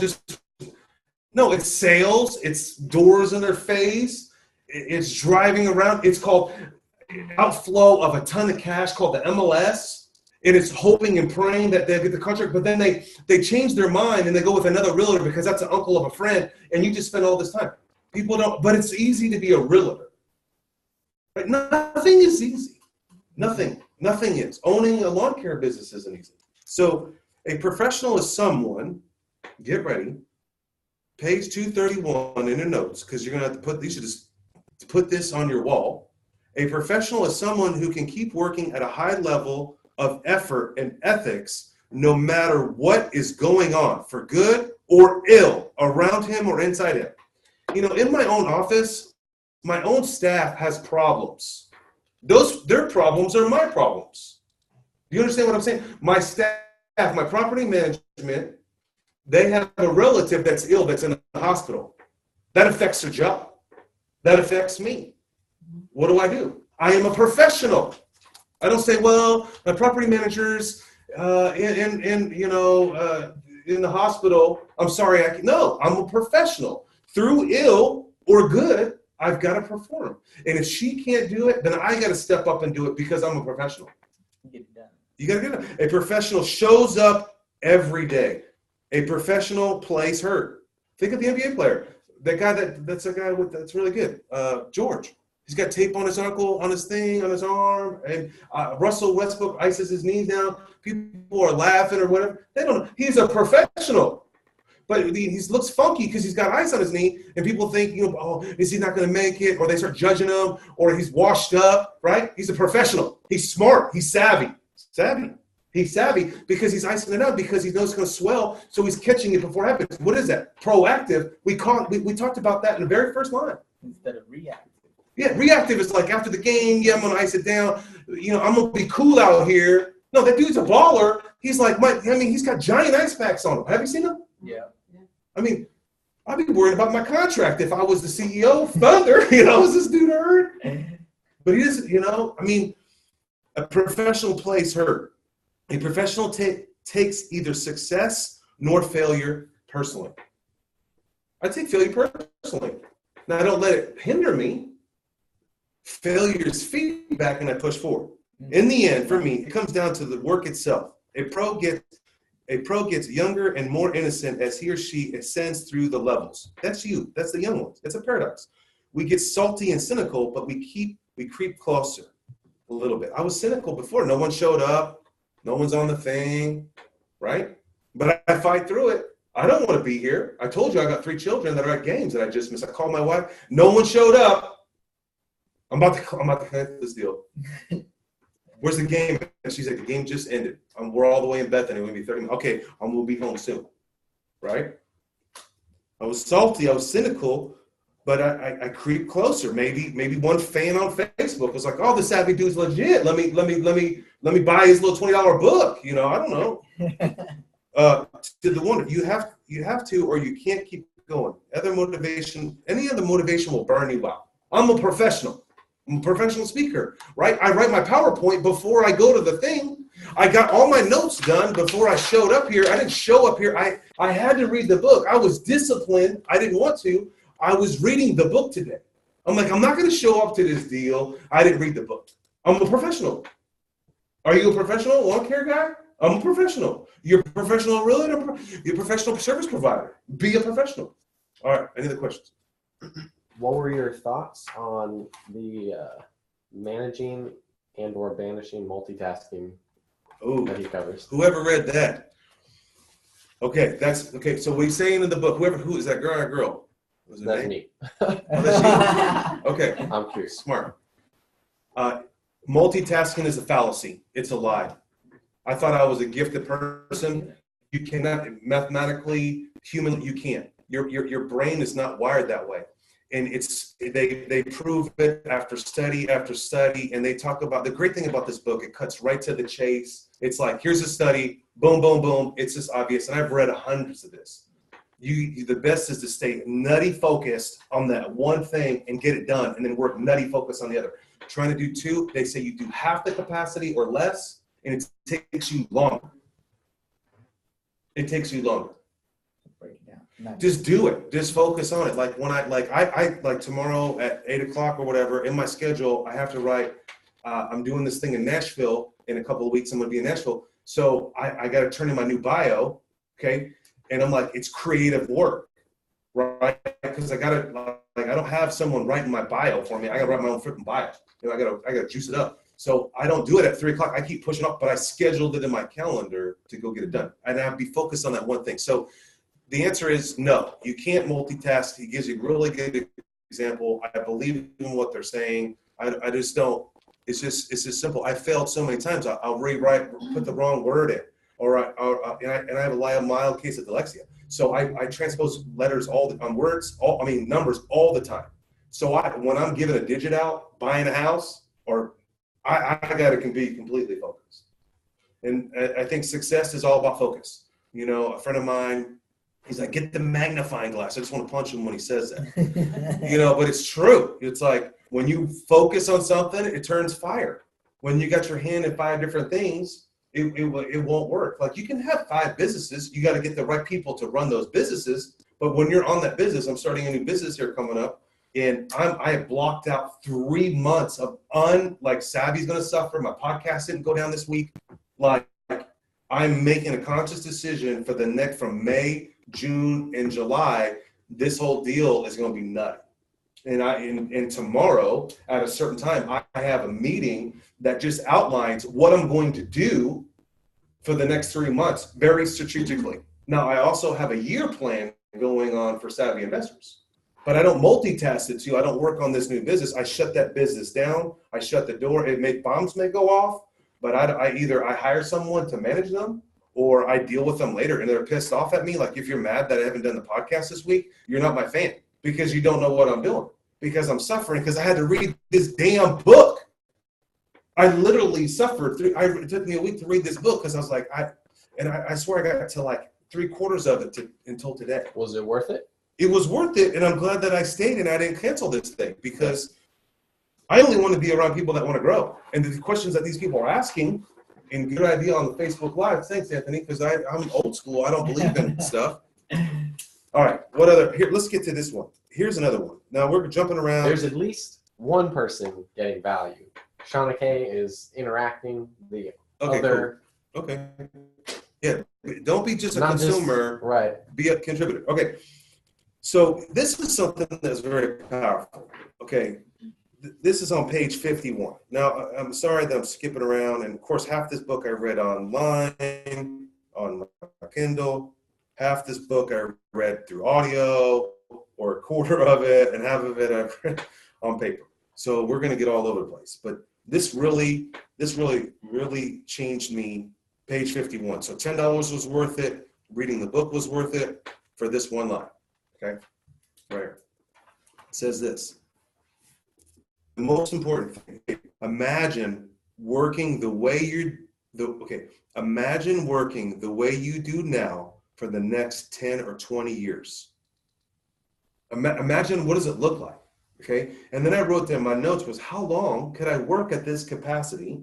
no, it's sales. It's doors in their face. It's driving around. It's called, outflow of a ton of cash called the MLS, and it's hoping and praying that they'll get the contract, but then they change their mind and they go with another realtor because that's an uncle of a friend, and you just spend all this time. People don't, but it's easy to be a realtor. Right? Nothing is easy. Nothing is. Owning a lawn care business isn't easy. So a professional is someone, get ready, page 231 in your notes, because you're going to have to you should just put this on your wall. A professional is someone who can keep working at a high level of effort and ethics no matter what is going on, for good or ill, around him or inside him. You know, in my own office, my own staff has problems. Their problems are my problems. Do you understand what I'm saying? My staff, my property management, they have a relative that's ill, that's in the hospital. That affects their job. That affects me. What do? I am a professional. I don't say, well, my property manager's in the hospital. I'm sorry. No, I'm a professional. Through ill or good, I've got to perform. And if she can't do it, then I got to step up and do it because I'm a professional. Get it done. You got to get it. A professional shows up every day. A professional plays hurt. Think of the NBA player. That guy that's a guy that's really good. George. He's got tape on his ankle, on his thing, on his arm, and Russell Westbrook ices his knees down. People are laughing or whatever. They don't know. He's a professional. But he looks funky because he's got ice on his knee, and people think, oh, is he not going to make it? Or they start judging him, or he's washed up, right? He's a professional. He's smart. He's savvy. He's savvy because he's icing it up because he knows it's going to swell, so he's catching it before it happens. What is that? Proactive. We talked about that in the very first line. Instead of reactive. Yeah, reactive is like after the game, I'm going to ice it down. I'm going to be cool out here. No, that dude's a baller. He's like, he's got giant ice packs on him. Have you seen him? Yeah. I'd be worried about my contract if I was the CEO of Thunder. Is this dude hurt? But he doesn't, a professional plays hurt. A professional takes either success nor failure personally. I take failure personally. Now, I don't let it hinder me. Failure is feedback, and I push forward. In the end, for me, it comes down to the work itself. A pro gets younger and more innocent as he or she ascends through the levels. That's you. That's the young ones. It's a paradox. We get salty and cynical, but we creep closer a little bit. I was cynical before. No one showed up. No one's on the thing, right? But I fight through it. I don't want to be here. I told you I got 3 children that are at games that I just missed. I called my wife. No one showed up. I'm about to connect this deal. Where's the game? And she's like, the game just ended. We're all the way in Bethany. We're going to be 30 minutes. Okay, we'll be home soon. Right? I was salty. I was cynical, but I creep closer. Maybe one fan on Facebook was like, oh, the savvy dude's legit. Let me buy his little $20 book. I don't know. To the one, you have to, or you can't keep going. Any other motivation will burn you out. I'm a professional. I'm a professional speaker, right? I write my PowerPoint before I go to the thing. I got all my notes done before I showed up here. I didn't show up here. I had to read the book. I was disciplined. I didn't want to. I was reading the book today. I'm like, I'm not going to show up to this deal. I didn't read the book. I'm a professional. Are you a professional lawn care guy? I'm a professional. You're a professional realtor. You're a professional service provider. Be a professional. All right. Any other questions? What were your thoughts on the managing and or banishing multitasking that he covers? Whoever read that. Okay, that's okay. So what he's saying in the book, who is that guy or girl? Was it That's me. Oh, that's you? Okay. I'm curious. Smart. Multitasking is a fallacy. It's a lie. I thought I was a gifted person. You cannot mathematically, humanly, you can't. Your brain is not wired that way. And they prove it after study, and they talk about the great thing about this book. It cuts right to the chase. It's like, here's a study, boom, boom, boom. It's just obvious. And I've read hundreds of this. The best is to stay nutty focused on that one thing and get it done, and then work nutty focused on the other. Trying to do 2, they say you do half the capacity or less, and it takes you longer. It takes you longer. Just do it. Just focus on it. Like when I tomorrow at 8:00 or whatever in my schedule, I have to write I'm doing this thing in Nashville in a couple of weeks. I'm going to be in Nashville. So I got to turn in my new bio. Okay. And I'm like, it's creative work, right? Because I got to, like, I don't have someone writing my bio for me. I got to write my own freaking bio. You know, I got to juice it up. So I don't do it at 3 o'clock. I keep pushing up, but I scheduled it in my calendar to go get it done. And I'd be focused on that one thing. So the answer is no, you can't multitask. He gives you a really good example. I believe in what they're saying. I just don't, it's just simple. I failed so many times. I'll rewrite, put the wrong word in, and I have a mild case of dyslexia. So I transpose letters numbers all the time. So when I'm giving a digit out, buying a house, or I got to be completely focused. And I think success is all about focus. You know, a friend of mine, he's like, get the magnifying glass. I just want to punch him when he says that. You know, but it's true. It's like when you focus on something, it turns fire. When you got your hand in 5 different things, it won't work. Like you can have 5 businesses. You got to get the right people to run those businesses. But when you're on that business, I'm starting a new business here coming up. And I have blocked out 3 months of like Savvy's going to suffer. My podcast didn't go down this week. Like I'm making a conscious decision for the next from May, June, and July. This whole deal is going to be nutty. And tomorrow at a certain time, I have a meeting that just outlines what I'm going to do for the next 3 months, very strategically. Now, I also have a year plan going on for Savvy Investors. But I don't multitask it too. I don't work on this new business. I shut that business down. I shut the door. Bombs may go off, but I either hire someone to manage them or I deal with them later and they're pissed off at me. Like if you're mad that I haven't done the podcast this week, you're not my fan because you don't know what I'm doing because I'm suffering because I had to read this damn book. I literally suffered. It took me a week to read this book because I was like, I swear I got to like 3/4 of it until today. Was it worth it? It was worth it, and I'm glad that I stayed and I didn't cancel this thing because I only want to be around people that want to grow. And the questions that these people are asking, and good idea on the Facebook Live. Thanks, Anthony, because I'm old school. I don't believe in stuff. All right, what other? Here, let's get to this one. Here's another one. Now we're jumping around. There's at least one person getting value. Shauna K is interacting. The other. Cool. Okay. Yeah, don't be just a consumer. Right. Be a contributor. Okay. So this is something that's very powerful. Okay, this is on page 51. Now, I'm sorry that I'm skipping around. And of course, half this book I read online, on my Kindle. Half this book I read through audio, or a quarter of it, and half of it I've read on paper. So we're going to get all over the place. But this really changed me. Page 51. So $10 was worth it. Reading the book was worth it for this one line. Okay, right here. It says this. The most important thing, imagine working the way imagine working the way you do now for the next 10 or 20 years. Imagine what does it look like, okay? And then I wrote down my notes was how long could I work at this capacity?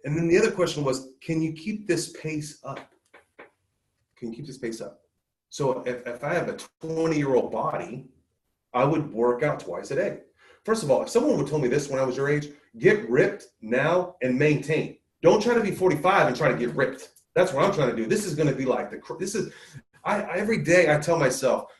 And then the other question was, can you keep this pace up? Can you keep this pace up? So if I have a 20-year-old body, I would work out twice a day. First of all, if someone would tell me this when I was your age, get ripped now and maintain. Don't try to be 45 and try to get ripped. That's what I'm trying to do. This is going to be like every day I tell myself,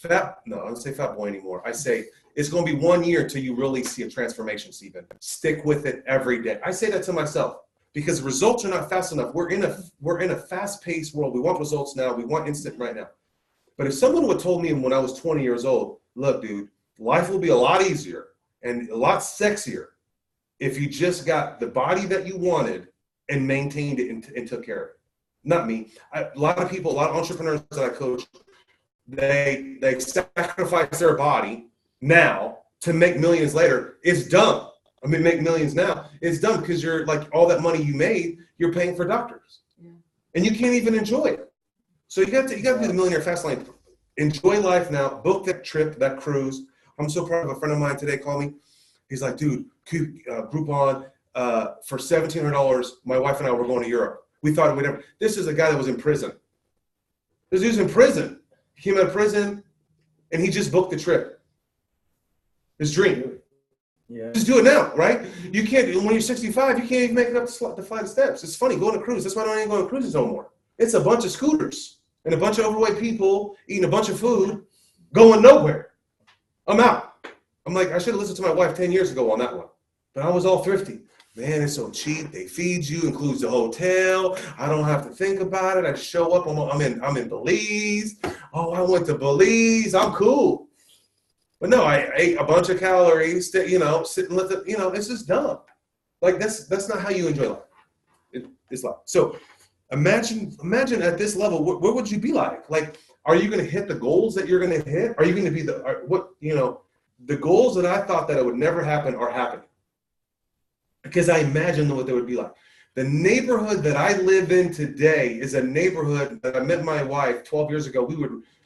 I don't say fat boy anymore. I say, it's going to be 1 year until you really see a transformation, Stephen. Stick with it every day. I say that to myself. Because results are not fast enough. We're in a fast-paced world. We want results now. We want instant right now. But if someone would have told me when I was 20 years old, look, dude, life will be a lot easier and a lot sexier if you just got the body that you wanted and maintained it and took care of it. Not me. A lot of people, a lot of entrepreneurs that I coach, they sacrifice their body now to make millions later. It's dumb. I mean, make millions now. It's dumb because you're like all that money you made, you're paying for doctors, and you can't even enjoy it. So you got to do the millionaire fast lane. Enjoy life now. Book that trip, that cruise. I'm so proud of a friend of mine today. Called me. He's like, dude, Groupon for $1,700. My wife and I were going to Europe. We thought we'd never. This is a guy that was in prison. This dude's in prison. He came out of prison, and he just booked the trip. His dream. Yeah. Just do it now, right? You can't, when you're 65, you can't even make it up the flight of steps. It's funny, going to cruise. That's why I don't even go on cruises no more. It's a bunch of scooters and a bunch of overweight people eating a bunch of food, going nowhere. I'm out. I'm like, I should have listened to my wife 10 years ago on that one. But I was all thrifty. Man, it's so cheap. They feed you, includes the hotel. I don't have to think about it. I show up. I'm in Belize. Oh, I went to Belize. I'm cool. But no, I ate a bunch of calories. Sit and let the, it's just dumb. Like that's not how you enjoy life. It's life. So imagine at this level, where would you be like? Like, are you going to hit the goals that you're going to hit? Are you going to be the goals that I thought that it would never happen are happening? Because I imagined what they would be like. The neighborhood that I live in today is a neighborhood that I met my wife 12 years ago.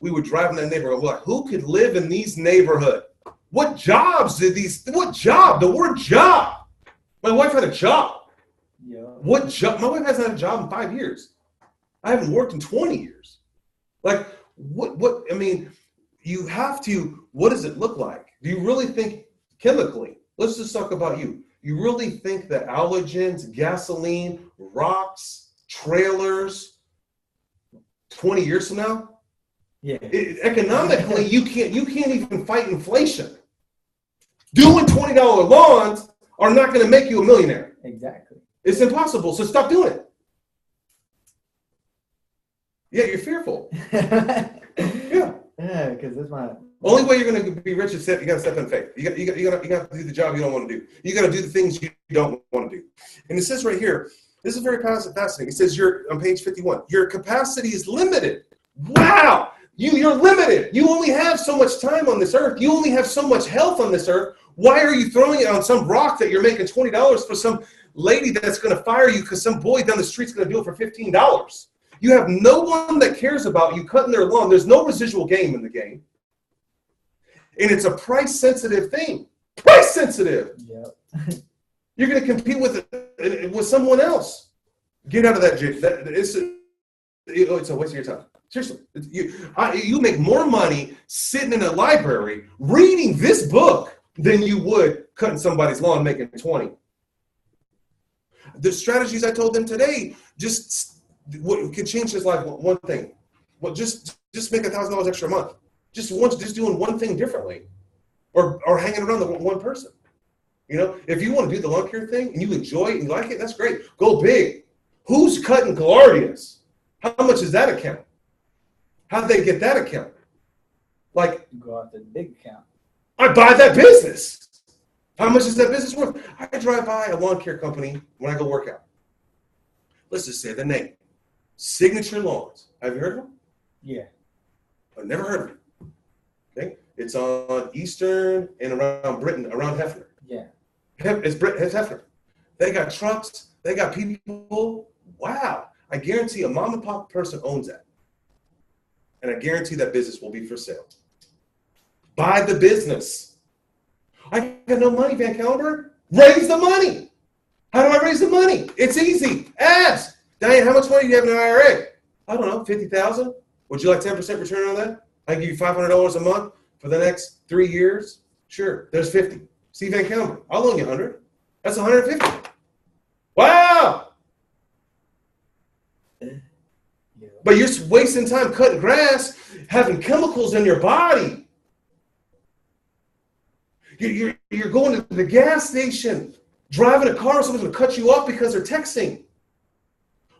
We would drive in that neighborhood. We're like, who could live in these neighborhood? What jobs what job? The word job. My wife had a job. Yeah. What job? My wife hasn't had a job in 5 years. I haven't worked in 20 years. Like, I mean, you have to, what does it look like? Do you really think chemically? Let's just talk about you. You really think that allergens, gasoline, rocks, trailers, 20 years from now? Yeah. Economically, you can't even fight inflation. Doing $20 lawns are not going to make you a millionaire. Exactly. It's impossible, so stop doing it. Yeah, you're fearful. Yeah. Yeah, because that's my only way you're going to be rich is you got to step in faith. You got to do the job you don't want to do. You got to do the things you don't want to do. And it says right here, this is very fascinating. It says on page 51, your capacity is limited. Wow, you're limited. You only have so much time on this earth. You only have so much health on this earth. Why are you throwing it on some rock that you're making $20 for some lady that's going to fire you because some boy down the street's going to do it for $15? You have no one that cares about you cutting their lawn. There's no residual gain in the game. And it's a price-sensitive thing. Price-sensitive. Yep. You're going to compete with someone else. Get out of that. It's a waste of your time. Seriously. You make more money sitting in a library reading this book than you would cutting somebody's lawn making 20. The strategies I told them today, what could change his life, one thing. Well, just make $1,000 extra a month. Just doing one thing differently, or hanging around the one person. If you want to do the lawn care thing and you enjoy it and you like it, that's great. Go big. Who's cutting gaillardias? How much is that account? How did they get that account? Like, go out to the big account. I buy that business. How much is that business worth? I drive by a lawn care company when I go work out. Let's just say the name. Signature Lawns. Have you heard of them? Yeah. I've never heard of it. Okay, it's on Eastern and around Britain, around Hefner. Yeah, it's Hefner. They got trucks. They got people. Wow, I guarantee a mom and pop person owns that, and I guarantee that business will be for sale. Buy the business. I got no money, VanCauwenbergh. Raise the money. How do I raise the money? It's easy. Ask Diane, how much money do you have in an IRA? I don't know, $50,000. Would you like 10% return on that? I give you $500 a month for the next 3 years. Sure, there's 50. See VanCauwenbergh, I'll loan you 100. That's 150. Wow. yeah. But you're wasting time cutting grass, having chemicals in your body. You're going to the gas station, driving a car, someone's going to cut you off because they're texting.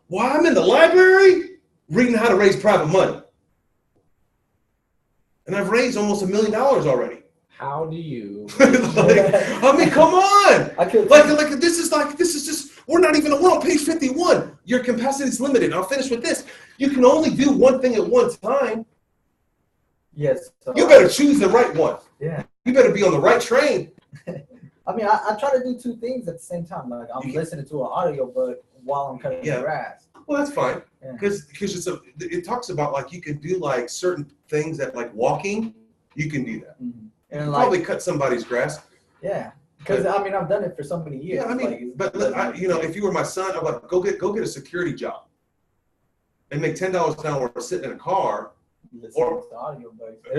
While I'm in the library, reading how to raise private money. And I've raised almost $1 million already. How do you? Come on! This is just. We're on page 51. Your capacity is limited. I'll finish with this. You can only do one thing at one time. Yes. So you better choose the right one. Yeah. You better be on the right train. I mean, I try to do two things at the same time. Like I'm listening to an audiobook while I'm cutting the grass. Well, that's fine. Yeah. Because it talks about like you can do like certain things that like walking. You can do that. Mm-hmm. And you probably cut somebody's grass. Yeah. Because I mean, I've done it for so many years. Yeah, I mean, if you were my son, I'm like, go get a security job, and make $10 an hour sitting in a car. Or the audio,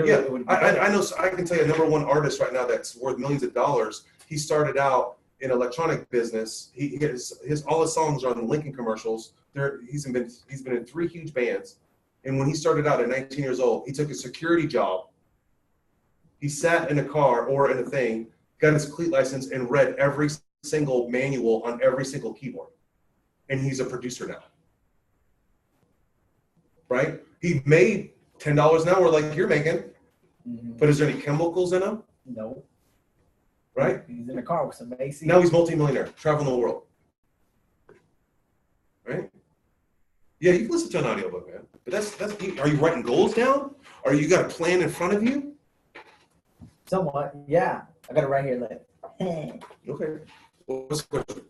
yeah, I know. So I can tell you a #1 artist right now that's worth millions of dollars. he started out in electronic business. His all his songs are on the Lincoln commercials. He's been in 3 huge bands. And when he started out at 19 years old, he took a security job. He sat in a car or in a thing, got his cleat license, and read every single manual on every single keyboard. And he's a producer now. Right? He made $10 an hour like you're making. Mm-hmm. But is there any chemicals in him? No. Right? He's in a car with some AC. Now he's multimillionaire, traveling the world. Right? Yeah, you can listen to an audiobook, man. But that's are you writing goals down? Or you got a plan in front of you? Somewhat, yeah. I got it right here. Okay. What's the question?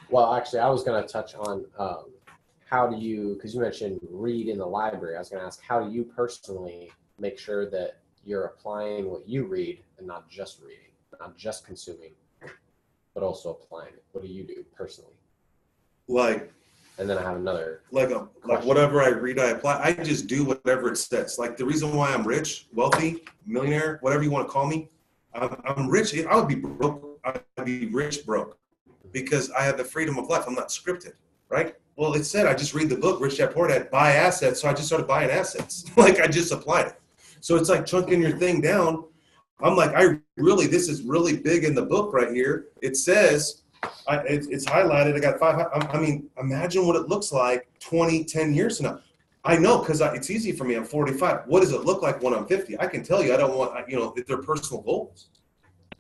Well, actually, I was going to touch on how do you, because you mentioned read in the library. I was going to ask, how do you personally make sure that you're applying what you read and not just reading, not just consuming, but also applying it? What do you do personally? And then I have another. Like whatever I read, I apply. I just do whatever it says. Like the reason why I'm rich, wealthy, millionaire, whatever you want to call me, I'm rich. I would be broke. I'd be rich broke because I have the freedom of life. I'm not scripted, right? Well, it said I just read the book, Rich Dad Poor Dad, buy assets. So I just started buying assets. Like I just applied it. So it's like chunking your thing down. I'm like, this is really big in the book right here. It says, it's highlighted. I got 5. I mean, imagine what it looks like 10 years from now. I know because it's easy for me. I'm 45. What does it look like when I'm 50? I can tell you. I don't want, if they're personal goals.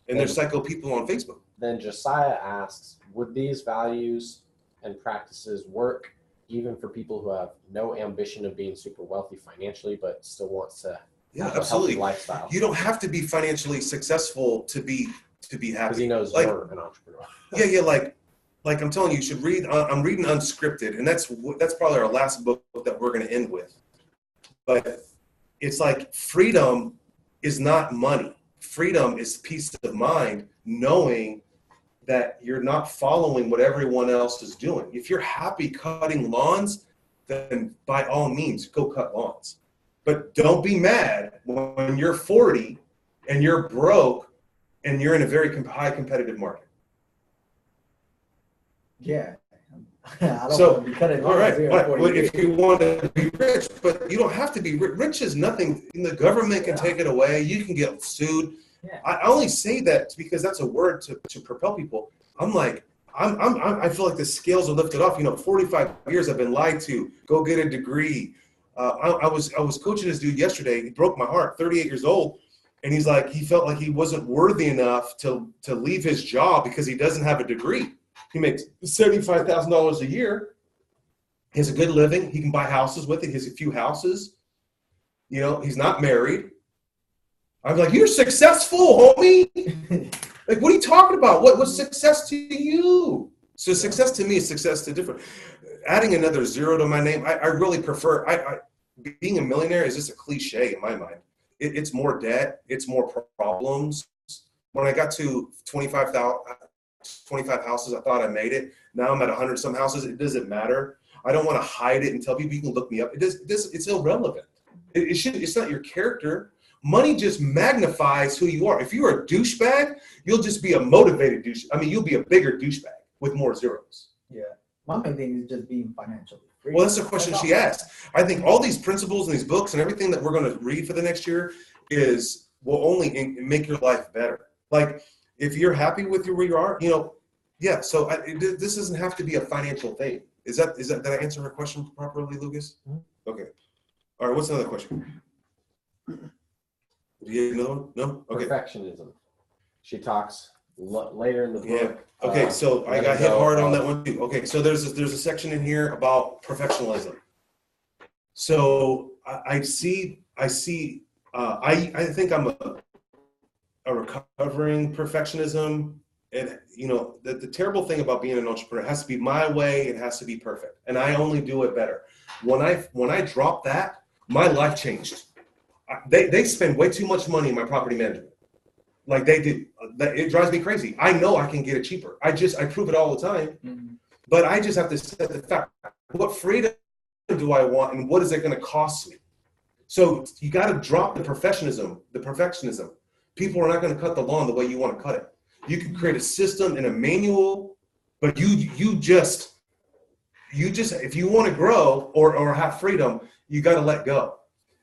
And they're psycho people on Facebook. Then Josiah asks, would these values and practices work even for people who have no ambition of being super wealthy financially, but still wants to have a healthy lifestyle? You don't have to be financially successful to be happy. Because he knows you're an entrepreneur. Yeah, like I'm telling you, you should read. I'm reading Unscripted, and that's probably our last book that we're going to end with. But it's like freedom is not money. Freedom is peace of mind, knowing that you're not following what everyone else is doing. If you're happy cutting lawns, then by all means, go cut lawns. But don't be mad when you're 40 and you're broke and you're in a very high competitive market. Yeah. I don't want to be cutting lawns. All right. If you want to be rich, but you don't have to be rich. Rich is nothing. The government can take it away. You can get sued. Yeah. I only say that because that's a word to propel people. I'm like, I feel like the scales are lifted off. 45 years I've been lied to. Go get a degree. I was coaching this dude yesterday. He broke my heart. 38 years old, and he's like, he felt like he wasn't worthy enough to leave his job because he doesn't have a degree. He makes $75,000 a year. He has a good living. He can buy houses with it. He has a few houses. He's not married. I'm like, you're successful, homie. Like, what are you talking about? What's success to you? So success to me is success to different. Adding another zero to my name, I really prefer. Being a millionaire is just a cliche in my mind. It's more debt. It's more problems. When I got to 25 houses, I thought I made it. Now I'm at 100 some houses. It doesn't matter. I don't want to hide it and tell people you can look me up. It's irrelevant. It's not your character. Money just magnifies who you are. If you're a douchebag, you'll just be a motivated douche. I mean, you'll be a bigger douchebag with more zeros. Yeah. My main thing is just being financially free. Well, that's the question she asked. I think all these principles and these books and everything that we're going to read for the next year will only make your life better. Like, if you're happy with where you are, yeah. So this doesn't have to be a financial thing. Did I answer her question properly, Lucas? Mm-hmm. Okay. All right. What's another question? Do you have another one? No? Okay. Perfectionism. She talks later in the book. Yeah. Okay, so I got hit hard on that one too. Okay, so there's a section in here about perfectionism. So I think I'm a recovering perfectionism. And the terrible thing about being an entrepreneur, it has to be my way, it has to be perfect. And I only do it better. When I dropped that, my life changed. They spend way too much money in my property management. Like they do. It drives me crazy. I know I can get it cheaper. I prove it all the time. Mm-hmm. But I just have to set the fact, what freedom do I want and what is it going to cost me? So you got to drop the perfectionism. People are not going to cut the lawn the way you want to cut it. You can create a system and a manual, but you just if you want to grow or have freedom, you got to let go.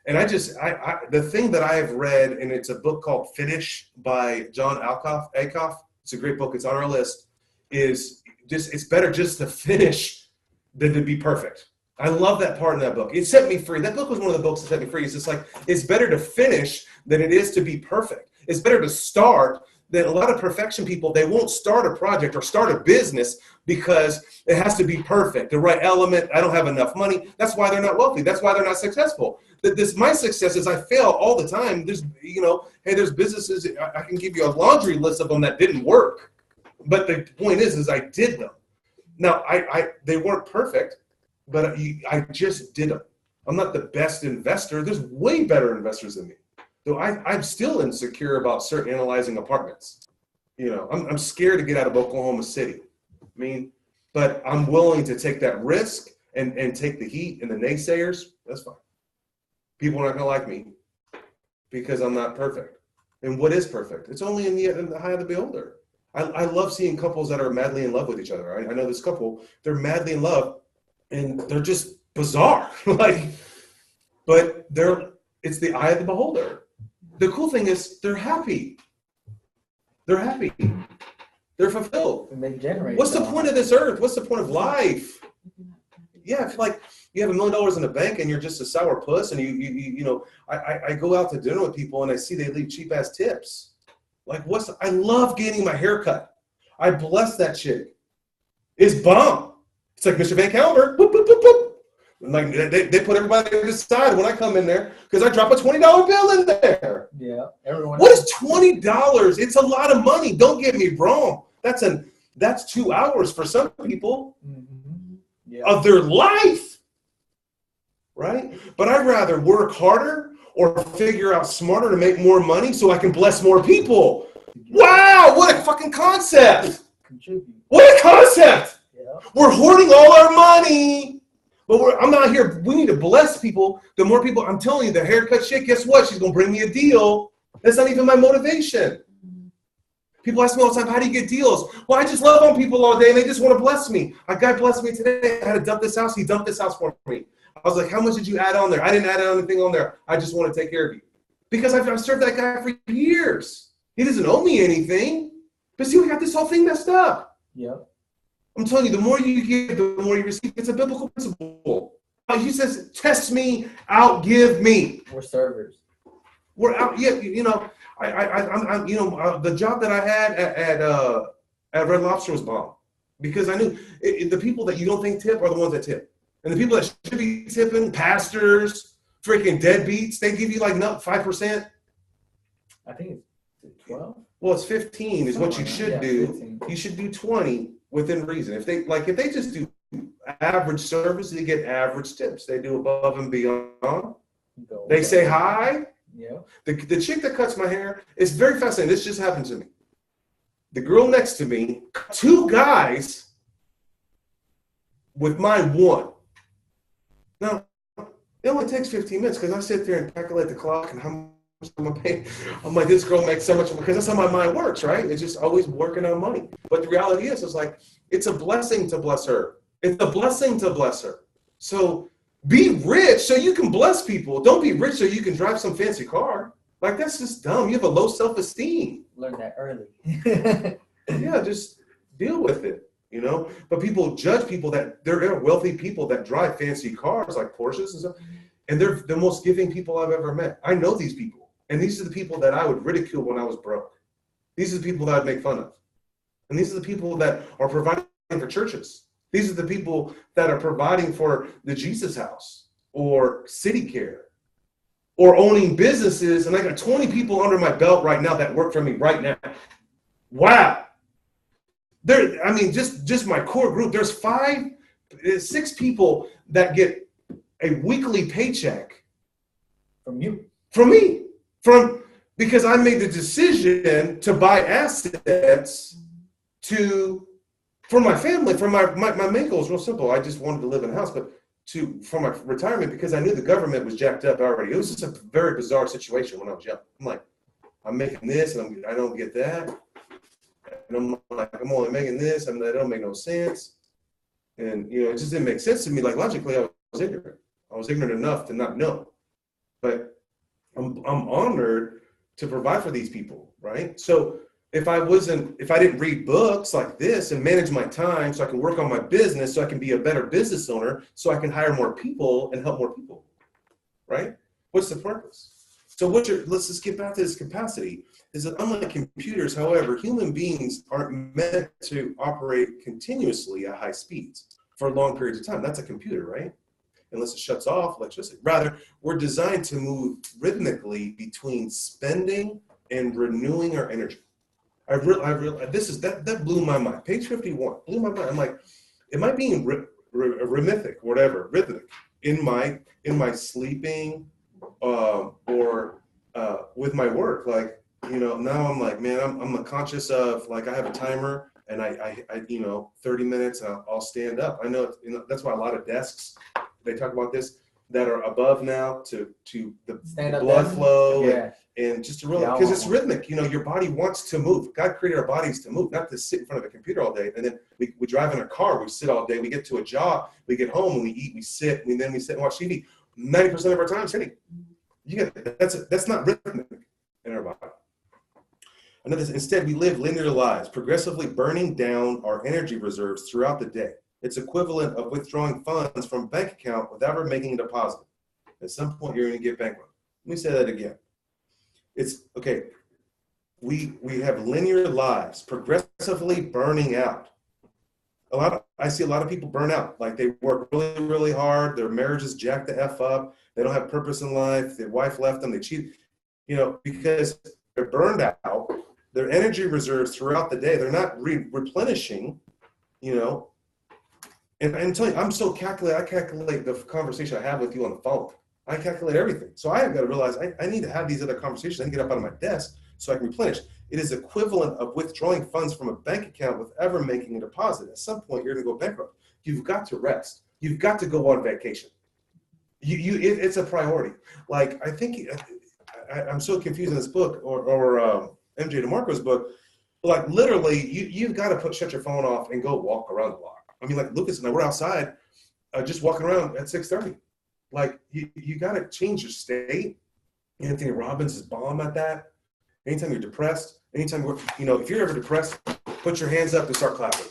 And the thing that I have read, and it's a book called Finish by John Acuff. It's a great book. It's on our list. Is just it's better just to finish than to be perfect. I love that part in that book. It set me free. That book was one of the books that set me free. It's just like, it's better to finish than it is to be perfect. It's better to start than a lot of perfection people. They won't start a project or start a business because it has to be perfect. The right element. I don't have enough money. That's why they're not wealthy. That's why they're not successful. My success is I fail all the time. There's, hey, there's businesses. I can give you a laundry list of them that didn't work. But the point is I did them. Now, they weren't perfect. But I just did them. I'm not the best investor. There's way better investors than me. So I'm still insecure about analyzing apartments. I'm scared to get out of Oklahoma City. But I'm willing to take that risk and take the heat and the naysayers. That's fine. People are not going to like me because I'm not perfect. And what is perfect? It's only in the eye of the beholder. I love seeing couples that are madly in love with each other. I know this couple, they're madly in love. And they're just bizarre, but it's the eye of the beholder. The cool thing is they're happy. They're happy. They're fulfilled. And they generate. What's the point of this earth? What's the point of life? Yeah, if you have $1 million in the bank and you're just a sour puss, and I go out to dinner with people and I see they leave cheap ass tips. I love getting my hair cut. I bless that chick. It's bomb. It's like Mr. VanCauwenbergh. Boop, boop, boop, boop. Like they put everybody to the side when I come in there because I drop a $20 bill in there. Yeah, everyone. What is $20? It's a lot of money. Don't get me wrong. That's 2 hours for some people of their life, right? But I'd rather work harder or figure out smarter to make more money so I can bless more people. Wow, what a fucking concept! What a concept! We're hoarding all our money, but I'm not here. We need to bless people. The more people, I'm telling you, the haircut shit, guess what? She's going to bring me a deal. That's not even my motivation. People ask me all the time, how do you get deals? Well, I just love on people all day, and they just want to bless me. A guy blessed me today. I had to dump this house. He dumped this house for me. I was like, how much did you add on there? I didn't add anything on there. I just want to take care of you. Because I've served that guy for years. He doesn't owe me anything. But see, we got this whole thing messed up. Yep. I'm telling you, the more you give, the more you receive. It's a biblical principle. He says, test me, outgive me. We're servers. We're out. Yeah, I'm the job that I had at Red Lobster was bomb because I knew the people that you don't think tip are the ones that tip, and the people that should be tipping, pastors, freaking deadbeats, they give you like 5%. I think it's 12. Well, it's 15 is what you should do. 15. You should do 20 within reason. If they just do average service, they get average tips. They do above and beyond. They say hi. Yeah. The chick that cuts my hair is very fascinating. This just happened to me. The girl next to me, 2 guys with my one. Now, it only takes 15 minutes because I sit there and calculate the clock and how much I'm gonna pay. I'm like, this girl makes so much because that's how my mind works, right? It's just always working on money. But the reality is, it's like, it's a blessing to bless her. It's a blessing to bless her. So be rich so you can bless people. Don't be rich so you can drive some fancy car. Like, that's just dumb. You have a low self-esteem. Learn that early. Yeah, just deal with it, But people judge people that they're wealthy people that drive fancy cars like Porsches and stuff. And they're the most giving people I've ever met. I know these people. And these are the people that I would ridicule when I was broke. These are the people that I'd make fun of. And these are the people that are providing for churches. These are the people that are providing for the Jesus House or City Care or owning businesses. And I got 20 people under my belt right now that work for me right now. Wow. Just my core group, there's 6 people that get a weekly paycheck From you. From me. Because I made the decision to buy assets for my family. For my main goal is real simple. I just wanted to live in a house, but for my retirement, because I knew the government was jacked up already. It was just a very bizarre situation when I was young. I'm like, I'm making this and I don't get that. And I'm like, I'm only making this, and that don't make no sense. And, you know, it just didn't make sense to me. Like, logically, I was ignorant. I was ignorant enough to not know. But I'm honored to provide for these people, right? So if I didn't read books like this and manage my time so I can work on my business, so I can be a better business owner, so I can hire more people and help more people, right? What's the purpose? So let's just get back to this capacity. Is that unlike computers, however, human beings aren't meant to operate continuously at high speeds for long periods of time. That's a computer, right? Unless it shuts off electricity. Rather, we're designed to move rhythmically between spending and renewing our energy. That blew my mind. Page 51 blew my mind. I'm like, am I being rhythmic, whatever, rhythmic in my sleeping or with my work? Like, you know, now I'm like, man, I'm conscious of, like, I have a timer, and I 30 minutes, I'll stand up. I know, that's why a lot of desks, they talk about this, that are above now to the blood flow. Yeah. And just to realize, because it's rhythmic, you know, your body wants to move. God created our bodies to move, not to sit in front of a computer all day. And then we drive in a car, we sit all day, we get to a job, we get home, and we eat, we sit, and then we sit and watch TV. 90% of our time sitting. That's not rhythmic in our body. Instead, we live linear lives, progressively burning down our energy reserves throughout the day. It's equivalent of withdrawing funds from a bank account without ever making a deposit. At some point, you're going to get bankrupt. Let me say that again. It's okay. We have linear lives, progressively burning out. I see a lot of people burn out. Like, they work really, really hard. Their marriage is jacked the F up. They don't have purpose in life. Their wife left them. They cheat, you know, because they're burned out. Their energy reserves throughout the day, they're not replenishing, you know. And I'm telling you, I calculate the conversation I have with you on the phone. I calculate everything. So I have got to realize I need to have these other conversations. I can get up out of my desk so I can replenish. It is equivalent of withdrawing funds from a bank account with ever making a deposit. At some point, you're going to go bankrupt. You've got to rest. You've got to go on vacation. It's a priority. Like, I think I'm so confused in this book or MJ DeMarco's book. Like, literally, you've got to shut your phone off and go walk around the block. I mean, like, Lucas and I, we're outside just walking around at 6:30. Like, you got to change your state. Anthony Robbins is bomb at that. Anytime you're depressed, anytime if you're ever depressed, put your hands up and start clapping.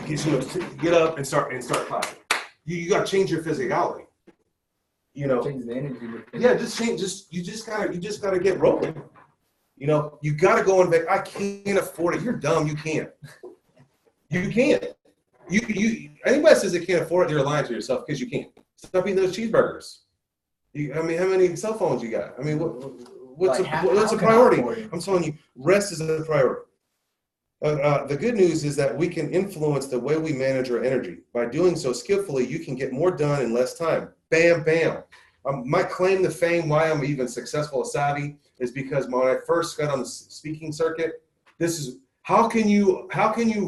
Get up and start clapping. You got to change your physicality. You know, change the energy. Yeah, you just gotta get rolling. You know, you gotta go on vacation. I can't afford it. You're dumb. You can't. You can't. Anybody says they can't afford it, you're lying to yourself, because you can't. Stop eating those cheeseburgers. I mean, how many cell phones you got? I mean, what's a priority? I'm telling you, rest is a priority. The good news is that we can influence the way we manage our energy. By doing so skillfully, you can get more done in less time. Bam, bam. My claim to fame, why I'm even successful at Savvy, is because when I first got on the speaking circuit, this is how can you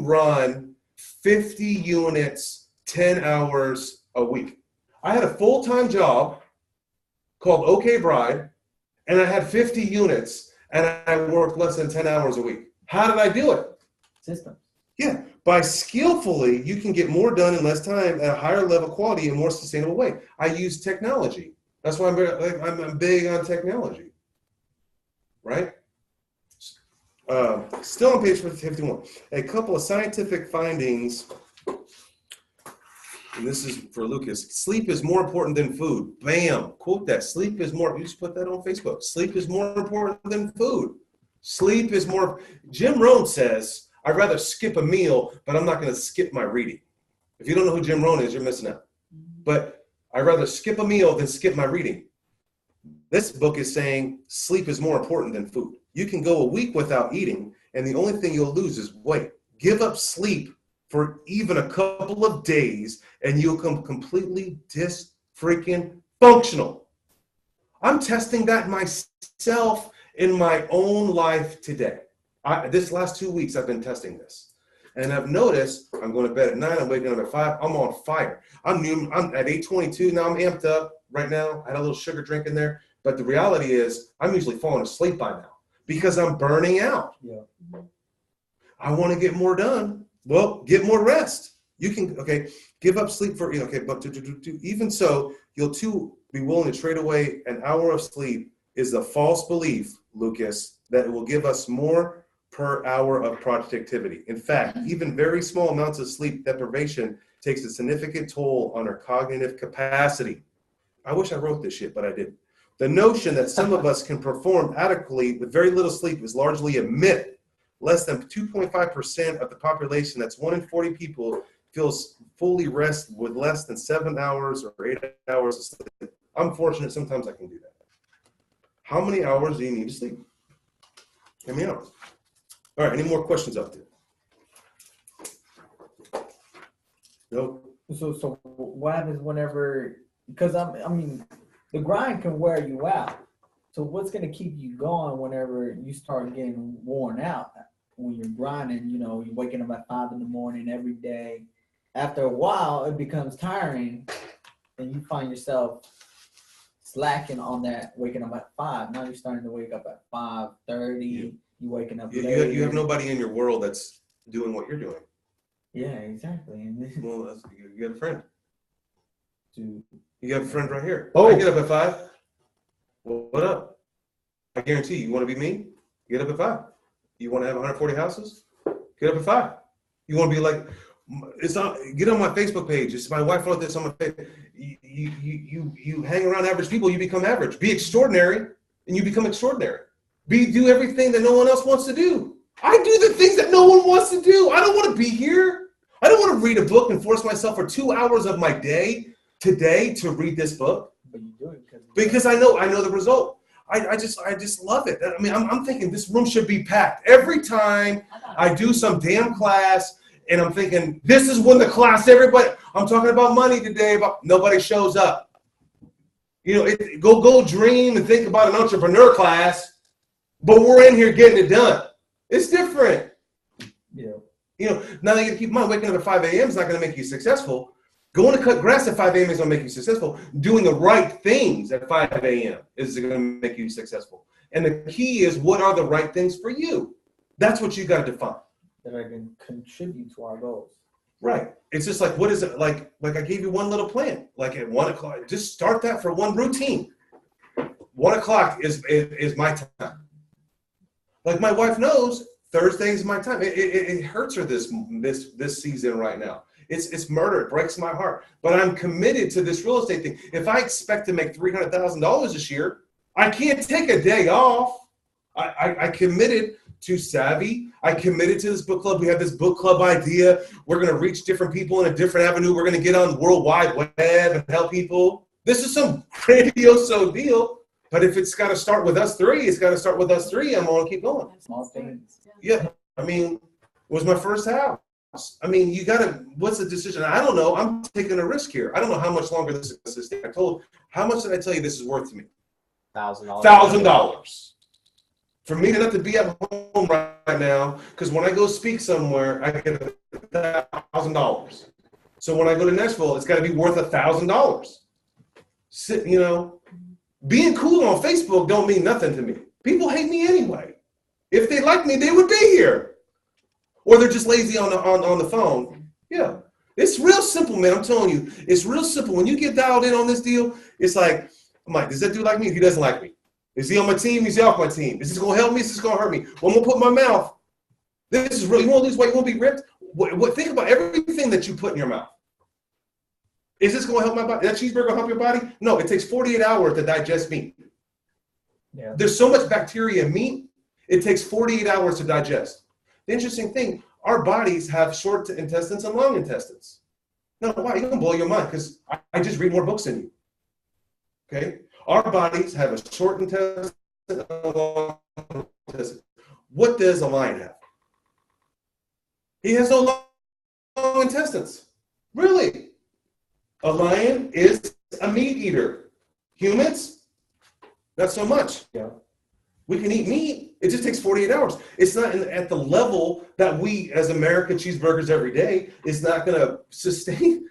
run 50 units, 10 hours a week? I had a full-time job called OK Bride, and I had 50 units, and I worked less than 10 hours a week. How did I do it? System. Yeah. By skillfully, you can get more done in less time at a higher level quality and more sustainable way. I use technology. That's why I'm big on technology, right? Still on page 51. A couple of scientific findings, and this is for Lucas. Sleep is more important than food. Bam, quote that. Sleep is more, you just put that on Facebook. Sleep is more important than food. Sleep is more, Jim Rohn says, I'd rather skip a meal, but I'm not going to skip my reading. If you don't know who Jim Rohn is, you're missing out. But I'd rather skip a meal than skip my reading. This book is saying sleep is more important than food. You can go a week without eating, and the only thing you'll lose is weight. Give up sleep for even a couple of days, and you'll come completely functional. I'm testing that myself in my own life today. This last 2 weeks, I've been testing this. And I've noticed I'm going to bed at 9, I'm waking up at 5, I'm on fire. I'm at 8:22, now I'm amped up right now. I had a little sugar drink in there. But the reality is I'm usually falling asleep by now because I'm burning out. Yeah. I want to get more done. Well, get more rest. You can, give up sleep for, but even so, you'll too be willing to trade away an hour of sleep is the false belief, Lucas, that it will give us more per hour of productivity. In fact, even very small amounts of sleep deprivation takes a significant toll on our cognitive capacity. I wish I wrote this shit, but I didn't. The notion that some of us can perform adequately with very little sleep is largely a myth. Less than 2.5% of the population, that's 1 in 40 people, feels fully rested with less than 7 hours or 8 hours of sleep. I'm fortunate, sometimes I can do that. How many hours do you need to sleep? How many hours? All right, any more questions out there? No. So what happens whenever, because the grind can wear you out. So what's going to keep you going whenever you start getting worn out? When you're grinding, you're waking up at 5 in the morning every day. After a while, it becomes tiring, and you find yourself slacking on that, waking up at 5. Now you're starting to wake up at 5:30. Yeah. You're waking up You have nobody in your world that's doing what you're doing. Yeah, exactly. And this, Well, you have a friend. to You have a friend right here. Oh. I get up at 5. Well, what up? I guarantee you want to be me? Get up at 5. You want to have 140 houses? Get up at 5. You want to be like, get on my Facebook page. It's my wife wrote this on my page. You hang around average people, you become average. Be extraordinary, and you become extraordinary. Do everything that no one else wants to do. I do the things that no one wants to do. I don't want to be here. I don't want to read a book and force myself for 2 hours of my day today to read this book. but you do it Because I know the result. I just love it. I mean, I'm thinking this room should be packed. Every time I do some damn class and I'm thinking, this is when the class, I'm talking about money today, but nobody shows up. Go dream and think about an entrepreneur class, but we're in here getting it done. It's different. Yeah. Now you got to keep in mind, waking up at 5 a.m. is not going to make you successful. Going to cut grass at 5 a.m. is going to make you successful. Doing the right things at 5 a.m. is going to make you successful. And the key is, what are the right things for you? That's what you got to define. That I can contribute to our goals. Right. It's just like, what is it? Like I gave you one little plan. Like at 1 o'clock, just start that for one routine. 1 o'clock is my time. Like my wife knows Thursday is my time. It hurts her this season right now. It's murder. It breaks my heart. But I'm committed to this real estate thing. If I expect to make $300,000 this year, I can't take a day off. I committed to Savvy. I committed to this book club. We have this book club idea. We're going to reach different people in a different avenue. We're going to get on the World Wide Web and help people. This is some grandiose deal. But if it's got to start with us three, it's got to start with us three. I'm going to keep going. Small things. Yeah. I mean, it was my first house. I mean, what's the decision? I don't know. I'm taking a risk here. I don't know how much longer this is going to stay. How much did I tell you this is worth to me? $1,000. $1,000. For me to not to be at home right now, because when I go speak somewhere, I get $1,000. So when I go to Nashville, it's got to be worth $1,000. Being cool on Facebook don't mean nothing to me. People hate me anyway. If they like me, they would be here. Or they're just lazy on the phone. Yeah. It's real simple, man. I'm telling you. It's real simple. When you get dialed in on this deal, it's like, I'm like, does that dude like me? He doesn't like me. Is he on my team? Is he off my team? Is this going to help me? Is this going to hurt me? Well, I'm going to put my mouth. This is really, you want to lose weight? You want to be ripped? Think about everything that you put in your mouth. Is this going to help my body? That cheeseburger going to help your body? No, it takes 48 hours to digest meat. Yeah. There's so much bacteria in meat, it takes 48 hours to digest. The interesting thing, our bodies have short intestines and long intestines. No, why? You're going to blow your mind because I just read more books than you. Okay? Our bodies have a short intestine and a long intestine. What does a lion have? He has no long intestines. Really? A lion is a meat eater. Humans, not so much. Yeah. We can eat meat. It just takes 48 hours. It's not at the level that we, as American cheeseburgers every day, is not going to sustain.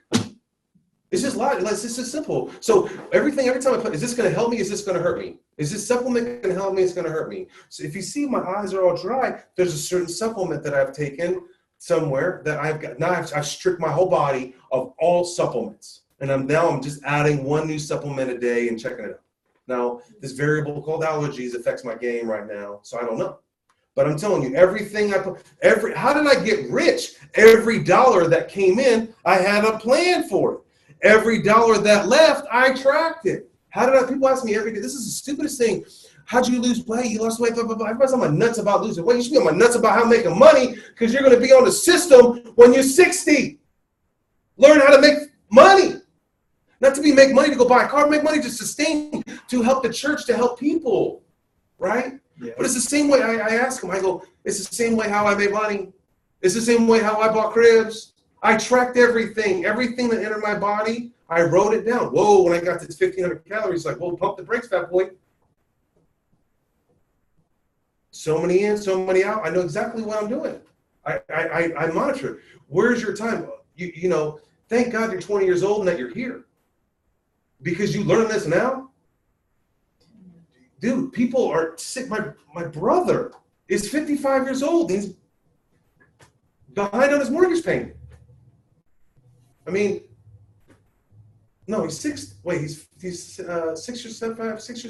It's just simple. So every time I put, is this going to help me? Is this going to hurt me? Is this supplement going to help me? It's going to hurt me. So if you see my eyes are all dry, there's a certain supplement that I've taken somewhere that I've got. Now I've stripped my whole body of all supplements. And I'm just adding one new supplement a day and checking it out. Now, this variable called allergies affects my game right now, so I don't know. But I'm telling you, everything I put, how did I get rich? Every dollar that came in, I had a plan for it. Every dollar that left, I tracked it. People ask me every day, this is the stupidest thing. How'd you lose weight? You lost weight, blah, blah, blah. Everybody's on my nuts about losing weight. You should be on my nuts about how I'm making money because you're going to be on the system when you're 60. Learn how to make money. Not to make money to go buy a car, make money to sustain, to help the church, to help people, right? Yeah. But it's the same way I ask them. I go, it's the same way how I made money. It's the same way how I bought cribs. I tracked everything that entered my body. I wrote it down. Whoa, when I got to 1,500 calories, like, whoa, pump the brakes, fat boy. So many in, so many out. I know exactly what I'm doing. I monitor. Where's your time? You know, thank God you're 20 years old and that you're here. Because you learn this now? Dude, people are sick. My brother is 55 years old. He's behind on his mortgage payment. I mean, no, he's 6 years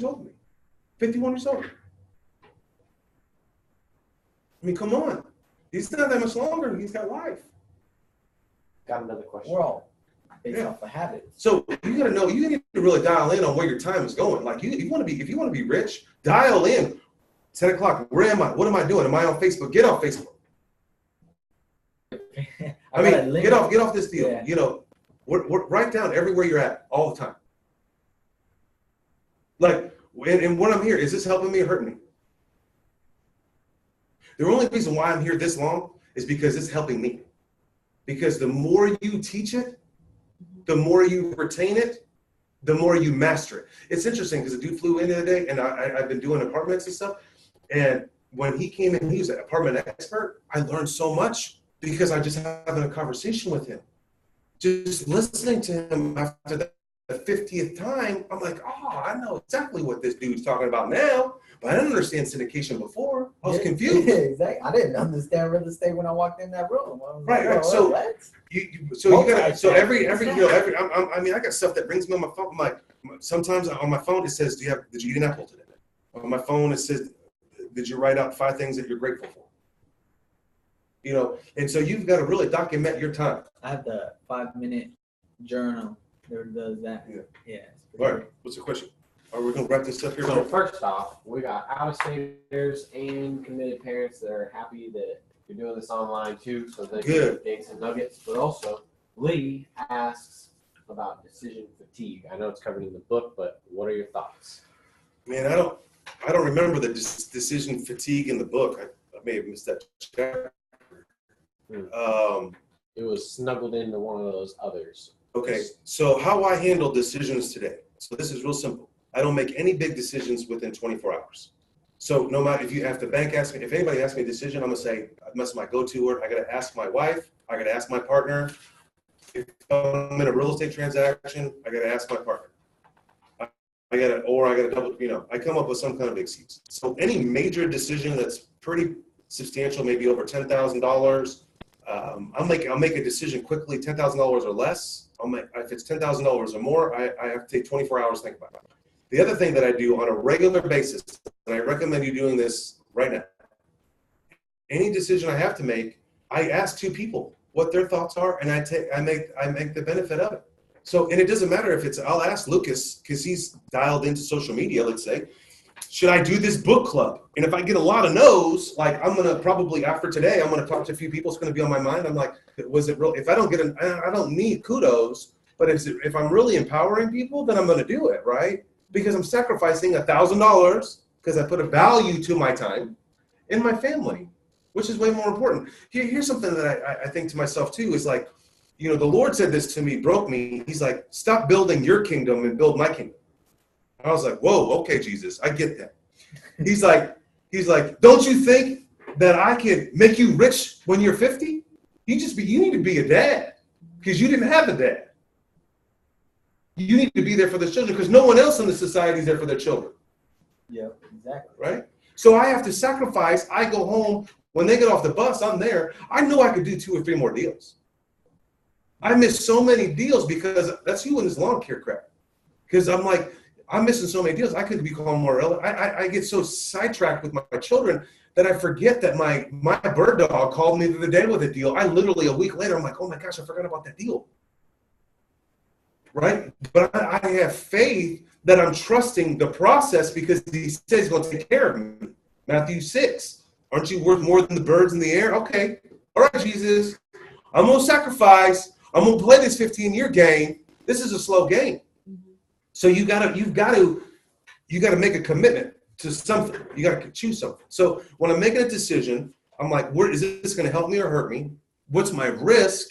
older than me. 51 years old. I mean, come on. He's not that much longer. He's got life. Got another question. We're all based off of habits. So you gotta know, you need to really dial in on where your time is going. Like if you want to be rich, dial in. 10 o'clock. Where am I? What am I doing? Am I on Facebook? Get off Facebook. I mean, get off this deal. Yeah. You know, write down everywhere you're at all the time. Like, and when I'm here, is this helping me or hurting me? The only reason why I'm here this long is because it's helping me. Because the more you teach it, the more you retain it, the more you master it. It's interesting because a dude flew in the other day, and I've been doing apartments and stuff. And when he came in, he was an apartment expert. I learned so much because I just having a conversation with him. Just listening to him after the 50th time, I'm like, oh, I know exactly what this dude's talking about now. But I didn't understand syndication before. I was confused. Yeah, exactly. I didn't understand real estate when I walked in that room. Right. Like, So what? I mean, I got stuff that brings me on my phone. Like sometimes on my phone it says, did you eat an apple today? On my phone it says, did you write out 5 things that you're grateful for? You know, and so you've got to really document your time. I have the 5-minute journal. There does that. Yeah. All right. What's the question? Are we going to wrap this up here? So first off, we got out-of-staters and committed parents that are happy that you're doing this online too, so they can gain some nuggets. But also, Lee asks about decision fatigue. I know it's covered in the book, but what are your thoughts? Man, I don't remember the decision fatigue in the book. I may have missed that chapter. It was snuggled into one of those others. Okay, so how I handle decisions today. So this is real simple. I don't make any big decisions within 24 hours. So no matter if anybody asks me a decision, I'm gonna say, that's my go-to word. I gotta ask my wife. I gotta ask my partner. If I'm in a real estate transaction, I gotta ask my partner. I gotta double. You know, I come up with some kind of excuse. So any major decision that's pretty substantial, maybe over $10,000, I'll make a decision quickly. $10,000 or less. If it's $10,000 or more, I have to take 24 hours to think about it. The other thing that I do on a regular basis, and I recommend you doing this right now, any decision I have to make, I ask 2 people what their thoughts are, and I make the benefit of it. So, and it doesn't matter if I'll ask Lucas, because he's dialed into social media, let's say, should I do this book club? And if I get a lot of no's, like I'm gonna probably after today, I'm gonna talk to a few people. It's gonna be on my mind. I'm like, was it real? If I don't get I don't need kudos, but if I'm really empowering people, then I'm gonna do it, right? Because I'm sacrificing $1,000 because I put a value to my time and my family, which is way more important. Here's something that I think to myself too is like, you know, the Lord said this to me, broke me. He's like, stop building your kingdom and build my kingdom. I was like, whoa, okay, Jesus, I get that. He's like, don't you think that I could make you rich when you're 50? You need to be a dad because you didn't have a dad. You need to be there for the children because no one else in the society is there for their children. Yeah, exactly. Right? So I have to sacrifice. I go home. When they get off the bus, I'm there. I know I could do 2 or 3 more deals. I miss so many deals because that's you and this lawn care crap. Because I'm like, I'm missing so many deals. I could be calling more. I get so sidetracked with my children that I forget that my bird dog called me the other day with a deal. I literally a week later, I'm like, oh my gosh, I forgot about that deal. Right? But I have faith that I'm trusting the process because he says he's going to take care of me. Matthew 6. Aren't you worth more than the birds in the air? Okay. All right, Jesus. I'm going to sacrifice. I'm going to play this 15-year game. This is a slow game. So you've got to make a commitment to something. You got to choose something. So when I'm making a decision, I'm like, where is this going to help me or hurt me? What's my risk?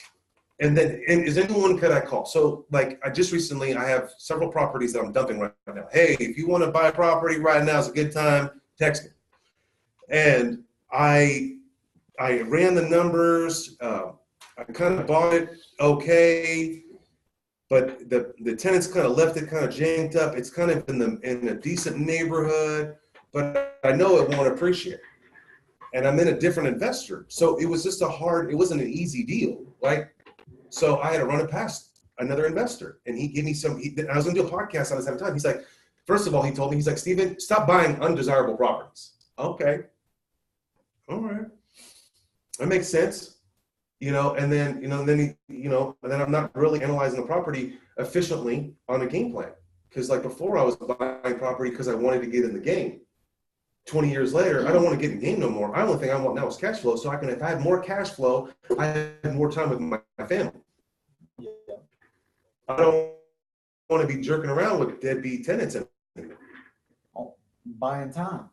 And then, is anyone could I call? So like I have several properties that I'm dumping right now. Hey, if you want to buy a property right now, it's a good time, text me. And I ran the numbers. I kind of bought it okay, but the tenants kind of left it kind of janked up. It's kind of in a decent neighborhood, but I know it won't appreciate. And I'm in a different investor. So it was just it wasn't an easy deal, right? So I had to run it past another investor, and he gave me I was going to do a podcast on this at the time. He's like, first of all, he told me, he's like, Steven, stop buying undesirable properties. Okay. All right. That makes sense. And then I'm not really analyzing the property efficiently on a game plan. Because like before I was buying property because I wanted to get in the game. 20 years later, I don't want to get in the game no more. The only thing I want now is cash flow. So if I have more cash flow, I have more time with my family. Yeah. I don't want to be jerking around with deadbeat tenants anymore. Buying time.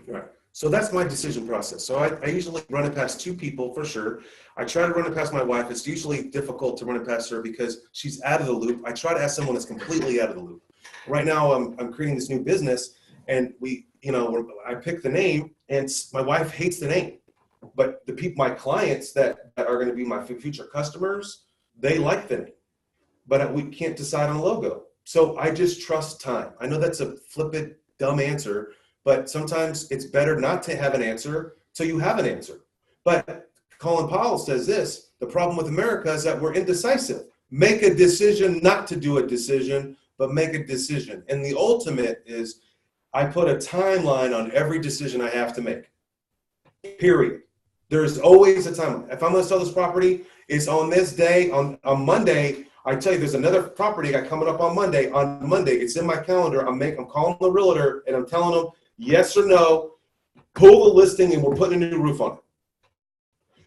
Right. So that's my decision process. So I usually run it past 2 people for sure. I try to run it past my wife. It's usually difficult to run it past her because she's out of the loop. I try to ask someone that's completely out of the loop. Right now, I'm creating this new business, and I picked the name, and my wife hates the name. But my clients that are going to be my future customers, they like the name. But we can't decide on a logo. So I just trust time. I know that's a flippant, dumb answer, but sometimes it's better not to have an answer till you have an answer. But Colin Powell says this, the problem with America is that we're indecisive. Make a decision not to do a decision, but make a decision. And the ultimate is I put a timeline on every decision I have to make, period. There's always a timeline. If I'm going to sell this property, it's on this day. On Monday, I tell you, there's another property I got coming up on Monday. On Monday, it's in my calendar. I'm calling the realtor, and I'm telling them yes or no, pull the listing, and we're putting a new roof on it.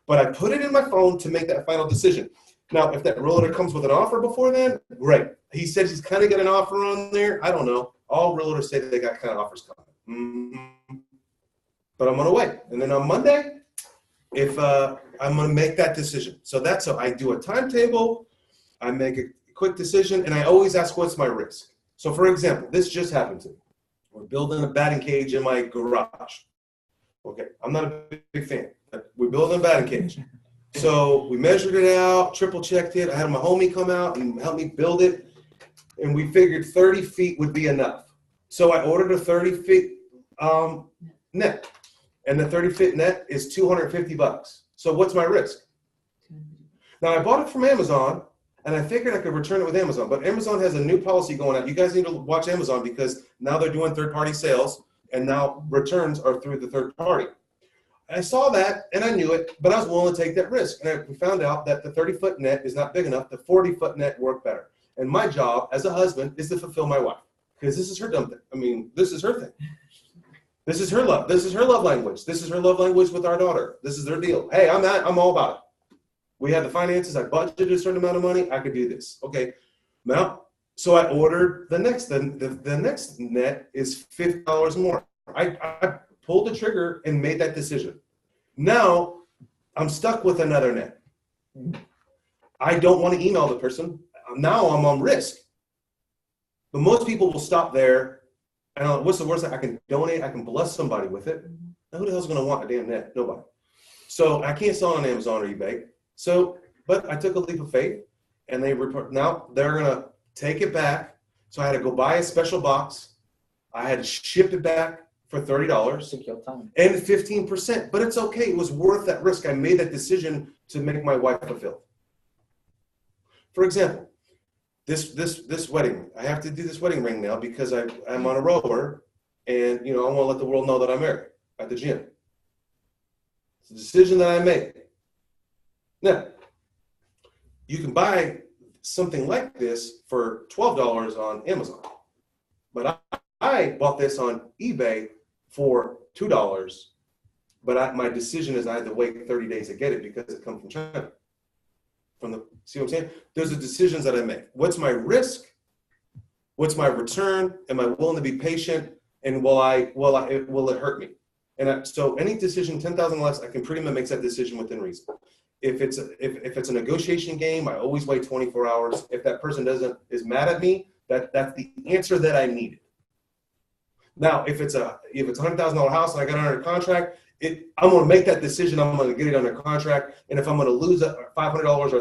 But I put it in my phone to make that final decision. Now, if that realtor comes with an offer before then, great. He said he's kind of got an offer on there. I don't know. All realtors say that they got kind of offers coming. But I'm going to wait. And then on Monday, if I'm going to make that decision. So that's how I do a timetable. I make a quick decision, and I always ask, what's my risk? So, for example, this just happened to me. We're building a batting cage in my garage. Okay, I'm not a big fan. We're building a batting cage. So we measured it out, triple checked it. I had my homie come out and help me build it. And we figured 30 feet would be enough. So I ordered a 30 feet net. And the 30-foot net is $250. So what's my risk? Now I bought it from Amazon, and I figured I could return it with Amazon. But Amazon has a new policy going out. You guys need to watch Amazon because now they're doing third-party sales, and now returns are through the third party. I saw that, and I knew it, but I was willing to take that risk. And we found out that the 30-foot net is not big enough. The 40-foot net worked better. And my job as a husband is to fulfill my wife because this is her dumb thing. I mean, this is her thing. This is her love. This is her love language. This is her love language with our daughter. This is their deal. Hey, I'm all about it. We had the finances. I budgeted a certain amount of money. I could do this. Okay. Now, so I ordered the next. The next net is $50 more. I pulled the trigger and made that decision. Now, I'm stuck with another net. I don't want to email the person. Now I'm on risk. But most people will stop there. And what's the worst thing? I can donate. I can bless somebody with it. Now, who the hell's going to want a damn net? Nobody. So I can't sell on Amazon or eBay. So, but I took a leap of faith, and now they're going to take it back. So I had to go buy a special box, I had shipped it back for $30 Took your time. and 15%, but it's okay. It was worth that risk. I made that decision to make my wife fulfilled. For example, this wedding, I have to do this wedding ring now because I'm on a rower, and I want to let the world know that I'm married at the gym. It's a decision that I made. Now, you can buy something like this for $12 on Amazon, but I bought this on eBay for $2, but my decision is I had to wait 30 days to get it because it comes from China. See what I'm saying? Those are decisions that I make. What's my risk? What's my return? Am I willing to be patient? And will it hurt me? And so any decision, 10,000 less, I can pretty much make that decision within reason. If it's a negotiation game, I always wait 24 hours. If that person is mad at me, that's the answer that I needed. Now, if it's a $100,000 house and I got it under contract, I'm going to make that decision. I'm going to get it under contract. And if I'm going to lose $500 or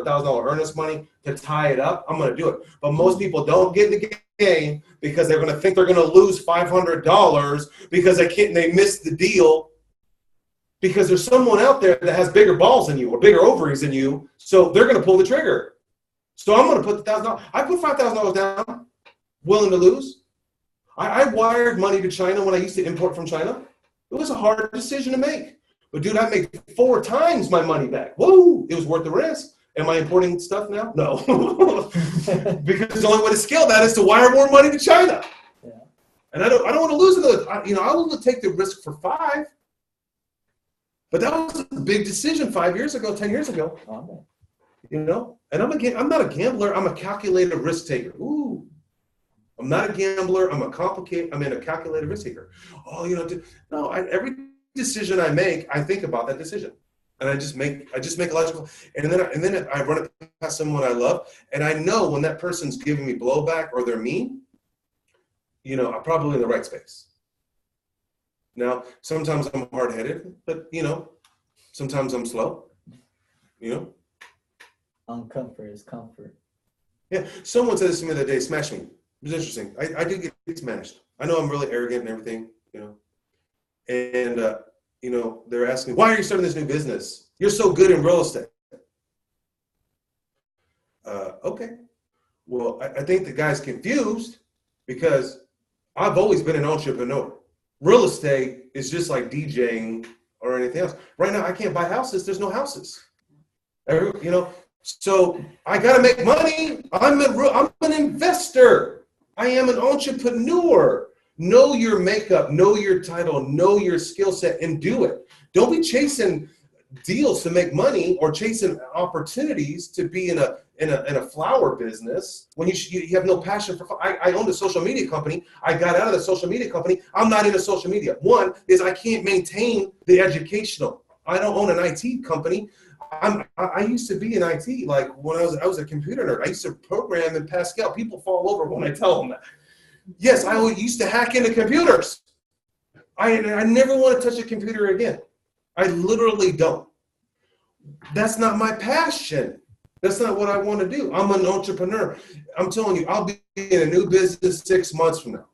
$1,000 earnest money to tie it up, I'm going to do it. But most people don't get in the game because they're going to think they're going to lose $500 because they missed the deal because there's someone out there that has bigger balls than you or bigger ovaries than you. So they're going to pull the trigger. So I'm going to put the $1,000. I put $5,000 down, willing to lose. I wired money to China when I used to import from China. It was a hard decision to make. But, dude, I made 4 times my money back. Whoa, it was worth the risk. Am I importing stuff now? No. Because the only way to scale that is to wire more money to China. Yeah. And I don't want to lose it. I will take the risk for 5. But that was a big decision 5 years ago, 10 years ago. Oh, And I'm not a gambler. I'm a calculated risk taker. Ooh. I'm not a gambler. I'm a calculated risk taker. Oh, no. Every decision I make, I think about that decision, and I just make a logical. And then I run it past someone I love, and I know when that person's giving me blowback or they're mean, I'm probably in the right space. Now, sometimes I'm hard-headed, but sometimes I'm slow. Uncomfort is comfort. Yeah. Someone said this to me the other day. Smash me. It was interesting. I do get smashed. I know I'm really arrogant and everything, And, they're asking, why are you starting this new business? You're so good in real estate. Okay. Well, I think the guy's confused because I've always been an entrepreneur. Real estate is just like DJing or anything else. Right now, I can't buy houses. There's no houses. So I got to make money. I'm an investor. I am an entrepreneur. Know your makeup, know your title, know your skill set, and do it. Don't be chasing deals to make money or chasing opportunities to be in a flower business when you have no passion for. I owned a social media company. I got out of the social media company. I'm not into social media. One is I can't maintain the educational. I don't own an IT company. I used to be in IT, like when I was a computer nerd. I used to program in Pascal. People fall over when I tell them that. Yes, I used to hack into computers. I never want to touch a computer again. I literally don't. That's not my passion. That's not what I want to do. I'm an entrepreneur. I'm telling you, I'll be in a new business 6 months from now.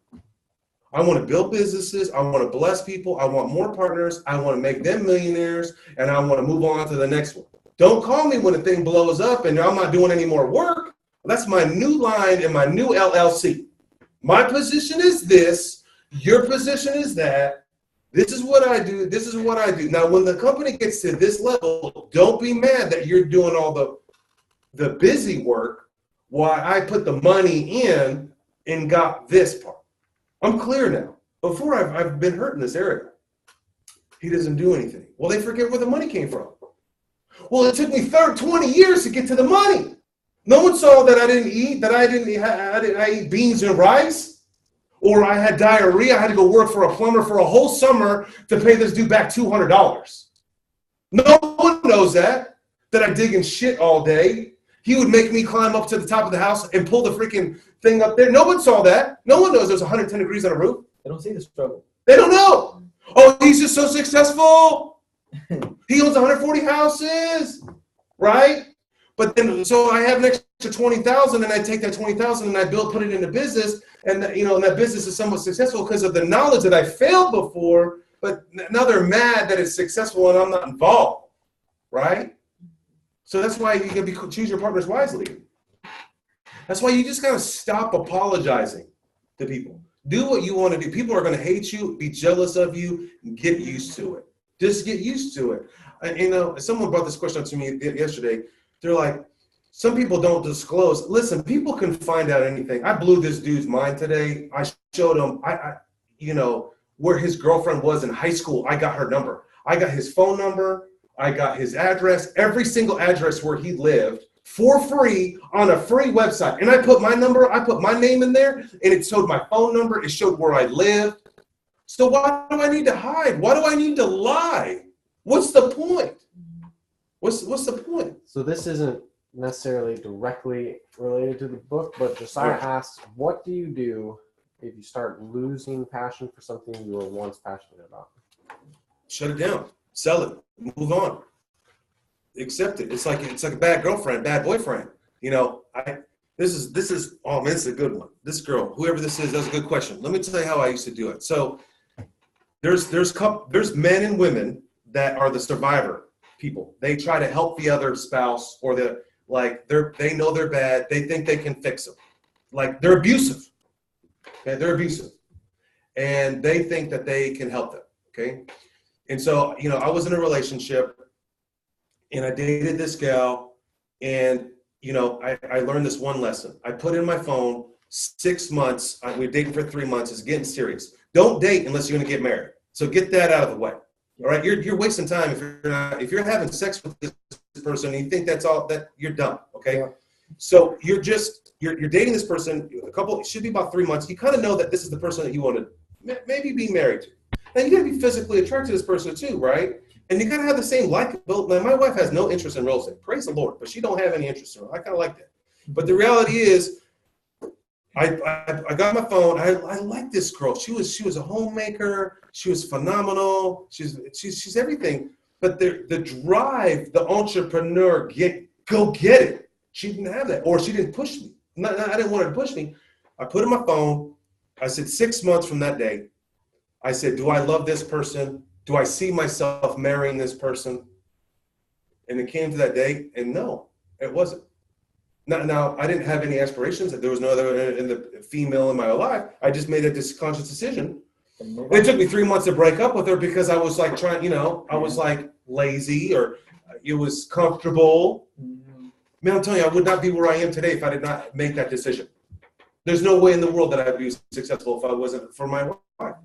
I want to build businesses. I want to bless people. I want more partners. I want to make them millionaires, and I want to move on to the next one. Don't call me when the thing blows up and I'm not doing any more work. That's my new line in my new LLC. My position is this. Your position is that. This is what I do. This is what I do. Now, when the company gets to this level, don't be mad that you're doing all the busy work while I put the money in and got this part. I'm clear now. Before I've been hurt in this area. He doesn't do anything. Well, they forget where the money came from. Well, it took me 20 years to get to the money. No one saw that I didn't eat, I ate beans and rice, or I had diarrhea. I had to go work for a plumber for a whole summer to pay this dude back $200. No one knows that I dig in shit all day. He would make me climb up to the top of the house and pull the freaking thing up there. No one saw that. No one knows there's 110 degrees on a roof. They don't see the struggle. They don't know. Oh, he's just so successful. He owns 140 houses, right? But then, so I have an extra 20,000, and I take that 20,000 and I put it into business, and that, and that business is somewhat successful because of the knowledge that I failed before, but now they're mad that it's successful and I'm not involved, right? So that's why you gotta choose your partners wisely. That's why you just gotta stop apologizing to people. Do what you want to do. People are gonna hate you, be jealous of you, get used to it. Just get used to it. And, someone brought this question up to me yesterday. They're like, some people don't disclose. Listen, people can find out anything. I blew this dude's mind today. I showed him, where his girlfriend was in high school. I got her number. I got his phone number. I got his address, every single address where he lived for free on a free website. And I put my number, I put my name in there, and it showed my phone number. It showed where I lived. So why do I need to hide? Why do I need to lie? What's the point? What's the point? So this isn't necessarily directly related to the book, but Josiah asks, what do you do if you start losing passion for something you were once passionate about? Shut it down. Sell it. Move on. Accept it. It's like a bad girlfriend, bad boyfriend. This is oh man, this is a good one. This girl, whoever this is, that's a good question. Let me tell you how I used to do it. So there's men and women that are the survivor people. They try to help the other spouse, or they know they're bad. They think they can fix them. Like they're abusive. Okay, they're abusive, and they think that they can help them. Okay, and so I was in a relationship, and I dated this gal, and I learned this one lesson. I put in my phone 6 months. We were dating for 3 months. It's getting serious. Don't date unless you're going to get married. So get that out of the way. All right, you're wasting time if you're having sex with this person and you think that's all, that you're done. Okay, yeah. So you're dating this person. A couple, it should be about 3 months. You kind of know that this is the person that you want to maybe be married to. Now you got to be physically attracted to this person too, right? And you got to have the same likability. Now, my wife has no interest in real estate. Praise the Lord, but she don't have any interest in it. I kind of like that. But the reality is, I got my phone. I like this girl. She was a homemaker. She was phenomenal. She's everything. But the drive, the entrepreneur, go get it. She didn't have that, or she didn't push me. I didn't want her to push me. I put in my phone. I said 6 months from that day. I said, do I love this person? Do I see myself marrying this person? And it came to that day, and no, it wasn't. Now, I didn't have any aspirations. There was no other in the female in my life. I just made a conscious decision. It took me 3 months to break up with her because I was like trying, I was like lazy, or it was comfortable. Man, I'm telling you, I would not be where I am today if I did not make that decision. There's no way in the world that I'd be successful if I wasn't for my wife.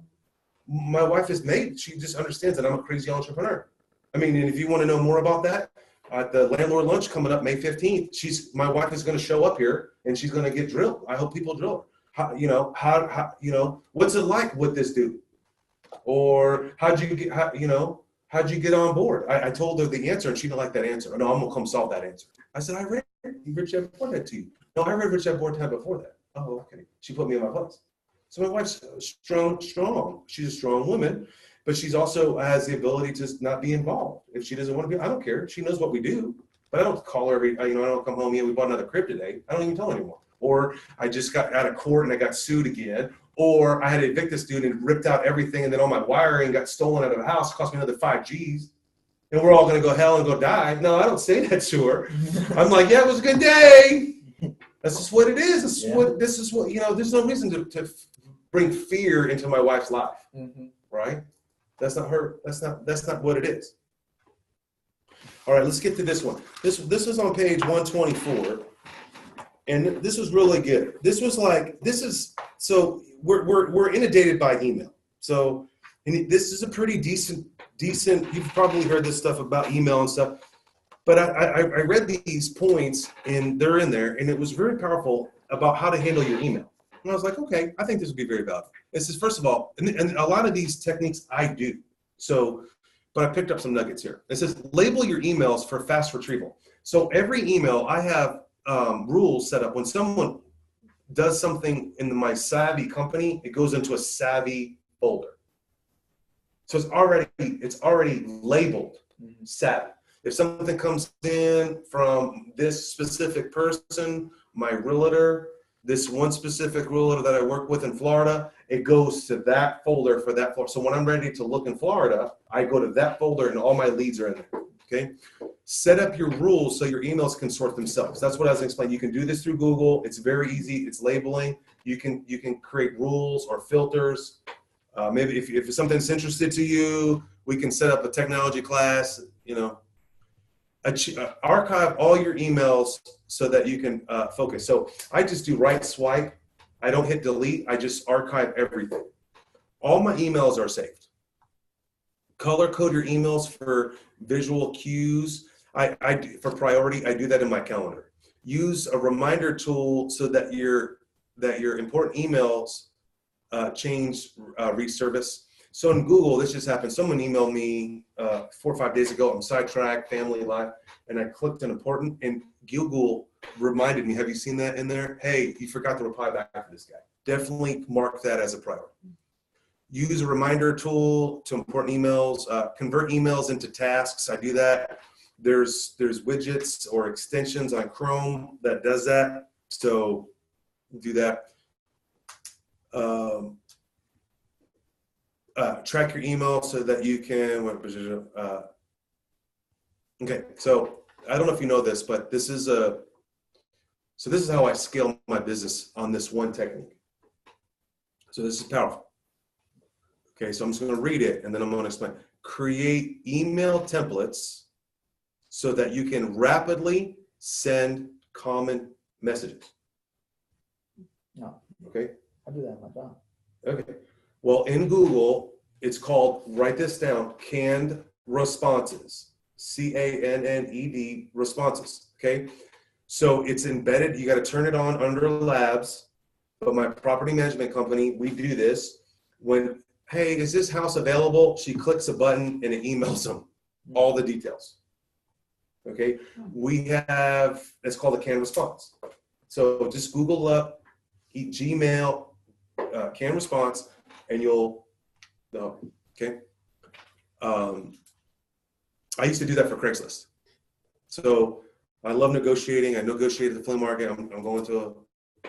My wife is made. She just understands that I'm a crazy entrepreneur. I mean, and if you want to know more about that, at the landlord lunch coming up May 15th, my wife is going to show up here and she's going to get drilled. I hope people drill her. How what's it like with this dude? Or how'd you get on board? I told her the answer and she didn't like that answer. No, I'm going to come solve that answer. I said, I read Rich Dad Poor Dad to you. No, I read Rich Dad Poor Dad before that. Oh, okay. She put me in my place. So my wife's strong. She's a strong woman, but she's also has the ability to not be involved. If she doesn't want to be, I don't care. She knows what we do, but I don't call her I don't come home, we bought another crib today. I don't even tell anyone. Or I just got out of court and I got sued again. Or I had to evict this dude and ripped out everything, and then all my wiring got stolen out of the house. It cost me another 5 G's. And we're all going to go hell and go die. No, I don't say that to her. I'm like, yeah, it was a good day. That's just what it is. This is what, there's no reason to bring fear into my wife's life, right? That's not her. That's not what it is. All right, let's get to this one. This is on page 124, and this was really good. So we're inundated by email. So this is a pretty decent. You've probably heard this stuff about email and stuff, but I read these points and they're in there, and it was very powerful about how to handle your email. And I was like, okay, I think this would be very valuable. It says, first of all, and a lot of these techniques I do. So, but I picked up some nuggets here. It says, label your emails for fast retrieval. So every email, I have rules set up. When someone does something in my Savvy company, it goes into a Savvy folder. So it's already labeled Savvy. If something comes in from this specific person, my realtor, this one specific ruler that I work with in Florida, it goes to that folder for that folder. So when I'm ready to look in Florida, I go to that folder and all my leads are in there, okay? Set up your rules so your emails can sort themselves. That's what I was explaining. You can do this through Google. It's very easy. It's labeling. You can create rules or filters. Maybe if something's interested to you, we can set up a technology class, you know. Archive all your emails so that you can focus. So I just do right swipe. I don't hit delete. I just archive everything. All my emails are saved. Color code your emails for visual cues. For priority, I do that in my calendar. Use a reminder tool so that your important emails change resurface. So in Google, this just happened. Someone emailed me 4 or 5 days ago. I'm sidetracked, family life, and I clicked on important, and Google reminded me. Have you seen that in there? Hey, you forgot to reply back to this guy. Definitely mark that as a priority. Use a reminder tool to important emails. Convert emails into tasks. I do that. There's widgets or extensions on Chrome that does that. So do that. Track your email so that you can, okay, so I don't know if you know this, but this is how I scale my business on this one technique. So this is powerful. Okay, so I'm just going to read it and then I'm going to explain. Create email templates so that you can rapidly send common messages. No. Okay. I do that in my job. Okay. Well, in Google, it's called, write this down, canned responses. CANNED responses. Okay. So it's embedded. You got to turn it on under labs. But my property management company, we do this. When, hey, is this house available? She clicks a button and it emails them all the details. Okay. We have, it's called a canned response. So just Google up Gmail canned response and you'll know. Okay. I used to do that for Craigslist. So I love negotiating. I negotiated the flea market. I'm going to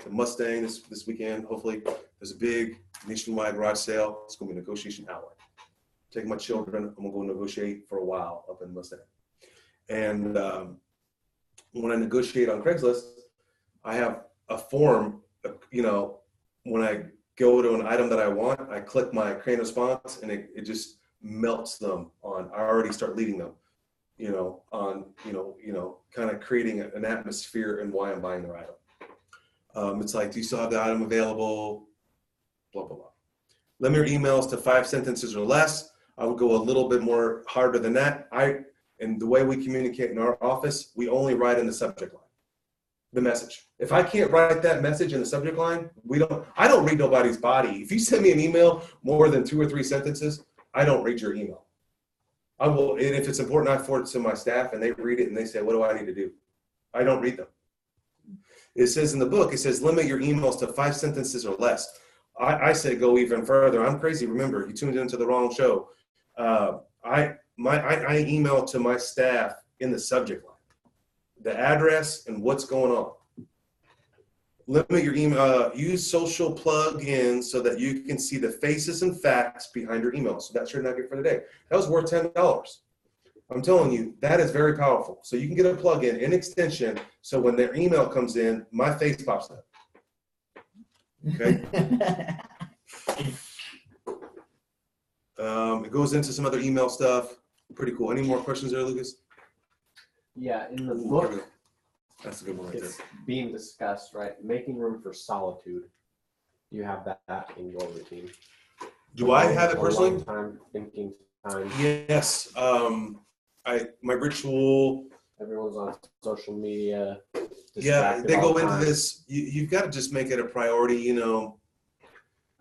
a Mustang this weekend. Hopefully there's a big nationwide garage sale. It's going to be a negotiation hour. Take my children. I'm going to go negotiate for a while up in Mustang. And when I negotiate on Craigslist, I have a form, you know, when I go to an item that I want, I click my create response and it just melts them on. I already start leading them, you know, on, kind of creating an atmosphere and why I'm buying their item. It's like, do you still have the item available? Blah, blah, blah. Limit your emails to 5 sentences or less. I would go a little bit more harder than that. And the way we communicate in our office, we only write in the subject line, the message. If I can't write that message in the subject line, I don't read nobody's body. If you send me an email more than 2 or 3 sentences, I don't read your email. I will, and if it's important, I forward it to my staff and they read it and they say, what do I need to do? I don't read them. It says in the book, it says limit your emails to 5 sentences or less. I say go even further. I'm crazy. Remember, you tuned into the wrong show. I email to my staff in the subject line, the address and what's going on. Limit your email, use social plugins so that you can see the faces and facts behind your email. So that's your nugget for the day. That was worth $10. I'm telling you, that is very powerful. So you can get a plugin, an extension, so when their email comes in, my face pops up. Okay. It goes into some other email stuff. Pretty cool. Any more questions there, Lucas? Yeah, in the book, that's a good one right there. it's being discussed, right? Making room for solitude. Do you have that in your routine? Do I have it personally? Alone time, thinking time. Yes. My ritual. Everyone's on social media. Yeah, they all go the into time. this. You've got to just make it a priority, you know.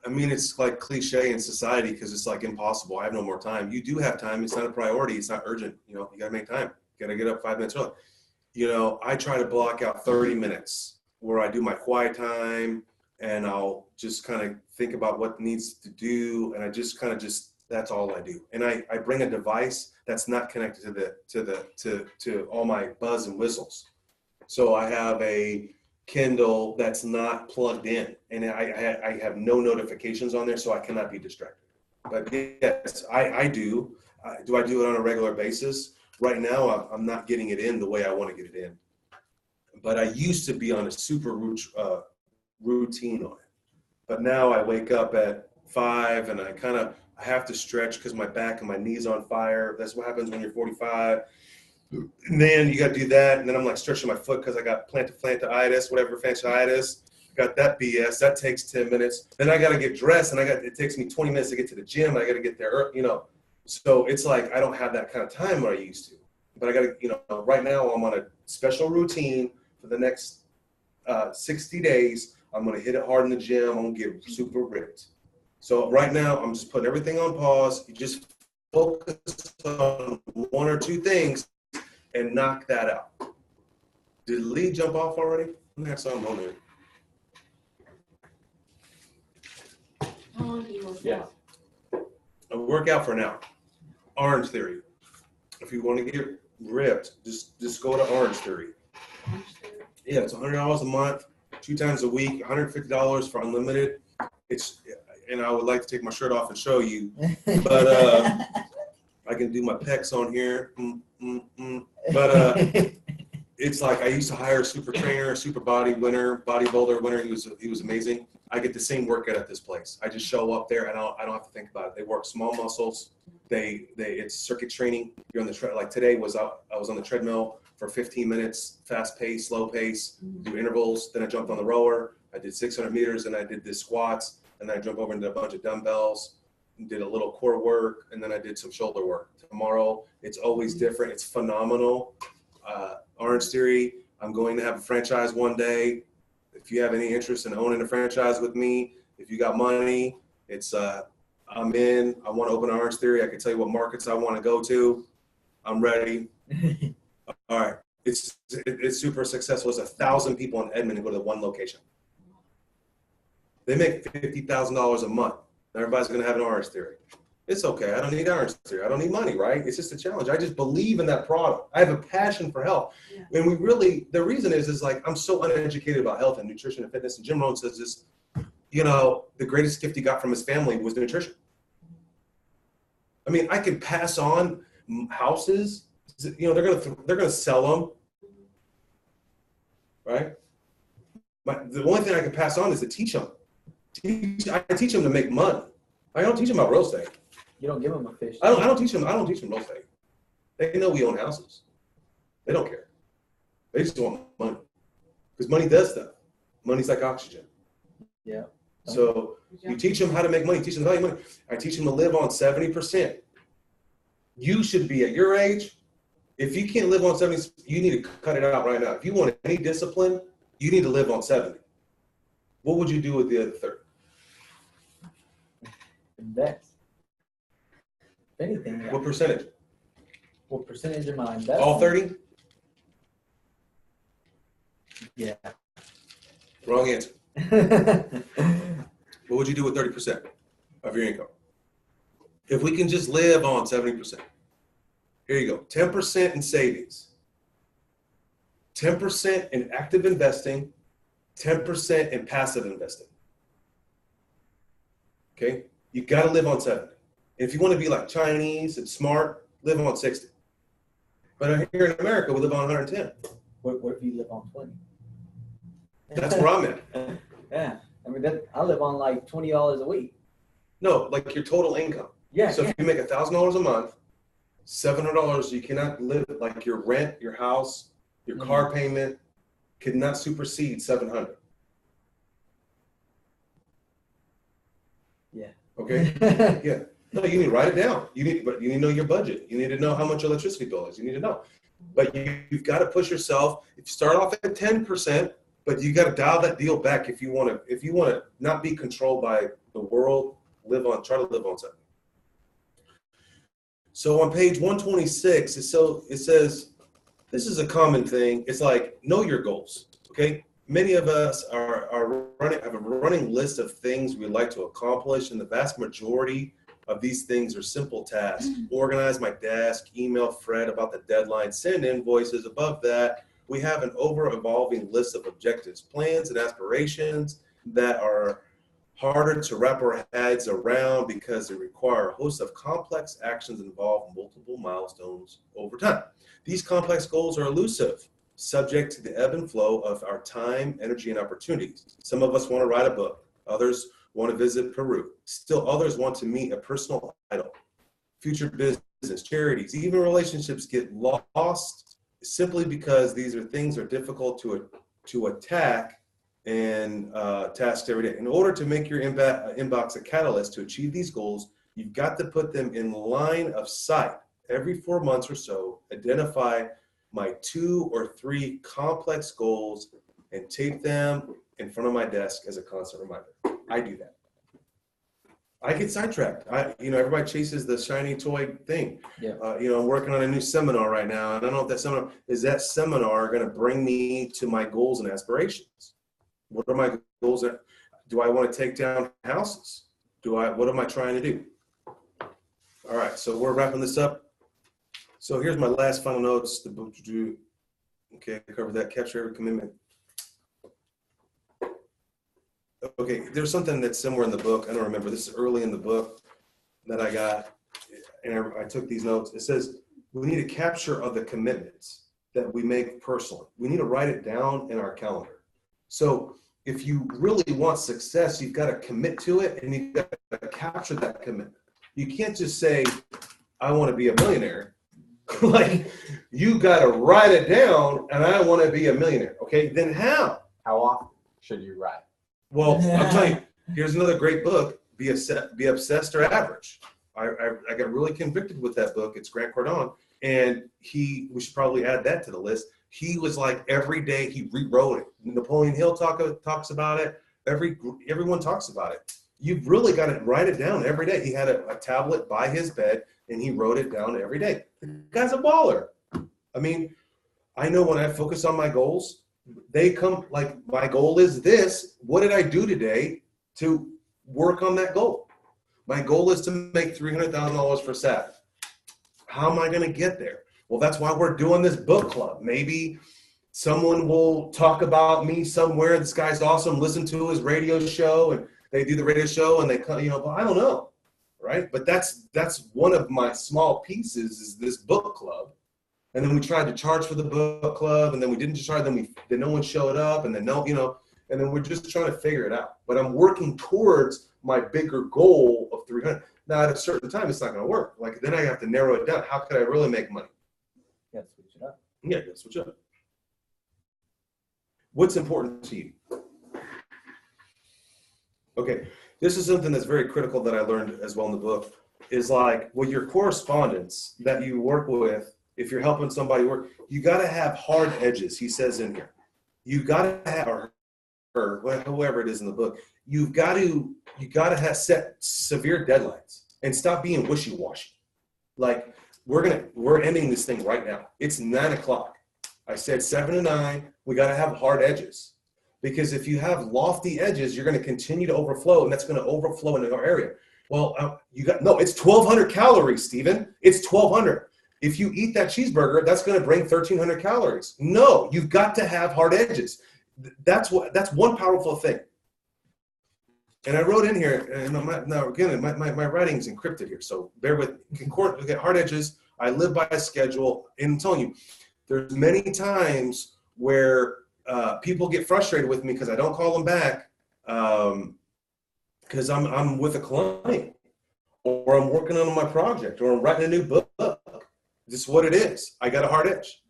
I mean, it's like cliche in society because it's like impossible. I have no more time. You do have time. It's not a priority. It's not urgent. You know, you got to make time. You got to get up 5 minutes early. You know, I try to block out 30 minutes where I do my quiet time and I'll just kind of think about what needs to do. And I just kind of that's all I do. And I bring a device that's not connected to all my buzz and whistles. So I have a Kindle that's not plugged in, and I have no notifications on there, so I cannot be distracted. But yes, I do. Do I do it on a regular basis? Right now, I'm not getting it in the way I want to get it in. But I used to be on a super routine on it. But now I wake up at 5 and I have to stretch because my back and my knees on fire. That's what happens when you're 45. And then you got to do that. And then I'm like stretching my foot because I got plantar whatever fasciitis. Got that BS. That takes 10 minutes. Then I got to get dressed and it takes me 20 minutes to get to the gym. I got to get there, you know. So it's like I don't have that kind of time that I used to. But I got to, you know, right now I'm on a special routine for the next 60 days. I'm going to hit it hard in the gym. I'm going to get super ripped. So right now I'm just putting everything on pause. You just focus on one or two things and knock that out. Did Lee jump off already? I saw him on there. How long do you work Yeah. out? A workout for an hour. Orange Theory. If you want to get ripped, just go to Orange Theory. Yeah, it's $100 a month, 2 times a week, $150 for unlimited. And I would like to take my shirt off and show you, but I can do my pecs on here. But it's like I used to hire a super trainer, a super bodybuilder winner. He was amazing. I get the same workout at this place. I just show up there and I don't have to think about it. They work small muscles. It's circuit training. You're on the tread. Like today I was on the treadmill for 15 minutes, fast pace, slow pace, do intervals. Then I jumped on the rower. I did 600 meters and I did the squats. And then I jumped over into a bunch of dumbbells and did a little core work. And then I did some shoulder work. Tomorrow, it's always different. It's phenomenal. Orange Theory, I'm going to have a franchise one day. If you have any interest in owning a franchise with me, if you got money, I'm in. I want to open Orange Theory. I can tell you what markets I want to go to. I'm ready. All right. It's super successful. There's 1,000 people in Edmond who go to one location. They make $50,000 a month. Everybody's going to have an Orange Theory. It's okay. I don't need Orange Theory. I don't need money, right? It's just a challenge. I just believe in that product. I have a passion for health. Yeah. And the reason is like, I'm so uneducated about health and nutrition and fitness. And Jim Rohn says this, you know, the greatest gift he got from his family was the nutrition. I mean, I can pass on houses, you know, they're going to sell them, right? But the only thing I can pass on is to teach them. I teach them to make money. I don't teach them about real estate. You don't give them a fish. I don't teach them real estate. They know we own houses. They don't care. They just want money. Because money does stuff. Money's like oxygen. Yeah. So you teach them how to make money, teach them value money. I teach them to live on 70%. You should be at your age. If you can't live on 70, you need to cut it out right now. If you want any discipline, you need to live on 70. What would you do with the other 30? Invest. If anything. What percentage? What percentage of my investment? All 30? Yeah. Wrong answer. What would you do with 30% of your income? If we can just live on 70%. Here you go. 10% in savings. 10% in active investing. 10% in passive investing. Okay? You got to live on 70. And if you want to be like Chinese and smart, live on 60. But here in America, we live on 110. What if you live on 20? That's where I'm at. Yeah. I mean, I live on like $20 a week. No, like your total income. Yeah. So if you make $1,000 a month, $700, you cannot live like your rent, your house, your car payment could not supersede $700. Yeah. Okay. Yeah. No, you need to write it down. But you need to know your budget. You need to know how much your electricity bill is. You need to know. But you've got to push yourself. If you start off at 10%, but you got to dial that deal back if you want to not be controlled by the world. Try to live on 7. So on page 126, it says, this is a common thing. It's like, know your goals, okay? Many of us have a running list of things we'd like to accomplish, and the vast majority of these things are simple tasks. Organize my desk, email Fred about the deadline, send invoices. Above that, We have an ever-evolving list of objectives, plans, and aspirations that are harder to wrap our heads around because they require a host of complex actions and involve multiple milestones over time. These complex goals are elusive, subject to the ebb and flow of our time, energy, and opportunities. Some of us want to write a book. Others want to visit Peru. Still others want to meet a personal idol. Future business, charities, even relationships get lost simply because these are things that are difficult to attack and task every day. In order to make your inbox a catalyst to achieve these goals, you've got to put them in line of sight. Every 4 months or so, identify my 2 or 3 complex goals and tape them in front of my desk as a constant reminder. I do that. I get sidetracked. Everybody chases the shiny toy thing. Yeah. I'm working on a new seminar right now, and I don't know if that seminar going to bring me to my goals and aspirations. What are my goals? Do I want to take down houses? What am I trying to do? All right, so we're wrapping this up. So here's my last final notes. The book drew. Okay, cover that. Capture every commitment. Okay, there's something that's somewhere in the book. I don't remember. This is early in the book that I got, and I took these notes. It says we need a capture of the commitments that we make personally. We need to write it down in our calendar. So if you really want success, you've got to commit to it, and you've got to capture that commitment. You can't just say, I want to be a millionaire. Like, you got to write it down, and I want to be a millionaire. Okay, then how? How often should you write? Well, I'll tell you, here's another great book, Be Obsessed or Average. I got really convicted with that book. It's Grant Cardone, and we should probably add that to the list. He was like, every day he rewrote it. Napoleon Hill talks about it. Everyone talks about it. You've really got to write it down every day. He had a tablet by his bed, and he wrote it down every day. The guy's a baller. I mean, I know when I focus on my goals, they come like, my goal is this. What did I do today to work on that goal? My goal is to make $300,000 for Seth. How am I going to get there? Well, that's why we're doing this book club. Maybe someone will talk about me somewhere. This guy's awesome. Listen to his radio show, and they do the radio show, and they come, but I don't know, right? But that's one of my small pieces is this book club. And then we tried to charge for the book club, and then we didn't charge. Then no one showed up, and then and then we're just trying to figure it out. But I'm working towards my bigger goal of 300. Now, at a certain time, it's not going to work. Like, then I have to narrow it down. How could I really make money? Yeah, switch it up. Yeah, switch up. What's important to you? Okay, this is something that's very critical that I learned as well in the book. Is like, with your correspondence that you work with, if you're helping somebody work, you got to have hard edges. He says in here, you got to have her, whoever it is in the book. You got to have set severe deadlines and stop being wishy-washy. Like, we're ending this thing right now. It's 9 o'clock. I said 7 to 9. We got to have hard edges, because if you have lofty edges, you're going to continue to overflow, and that's going to overflow into our area. Well, it's 1,200 calories, Stephen. It's 1,200. If you eat that cheeseburger, that's going to bring 1,300 calories. No, you've got to have hard edges. That's one powerful thing. And I wrote in here, and my writing's encrypted here, so bear with me. Get hard edges. I live by a schedule, and I'm telling you, there's many times where people get frustrated with me because I don't call them back because I'm with a client, or I'm working on my project, or I'm writing a new book. This is what it is. I got a hard edge.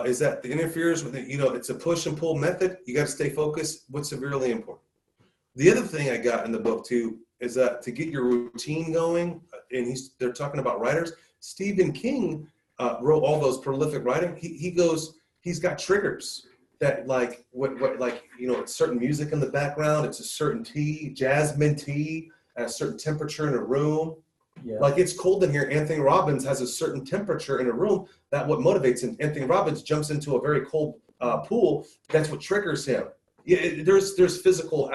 Is that the interferes with it? It's a push and pull method. You got to stay focused. What's severely important? The other thing I got in the book too is that to get your routine going, and they're talking about writers. Stephen King wrote all those prolific writing. He's got triggers that it's certain music in the background. It's a certain tea, jasmine tea, at a certain temperature in a room. Yeah. Like, it's cold in here. Anthony Robbins has a certain temperature in a room that what motivates him. Anthony Robbins jumps into a very cold pool. That's what triggers him. Yeah, there's physical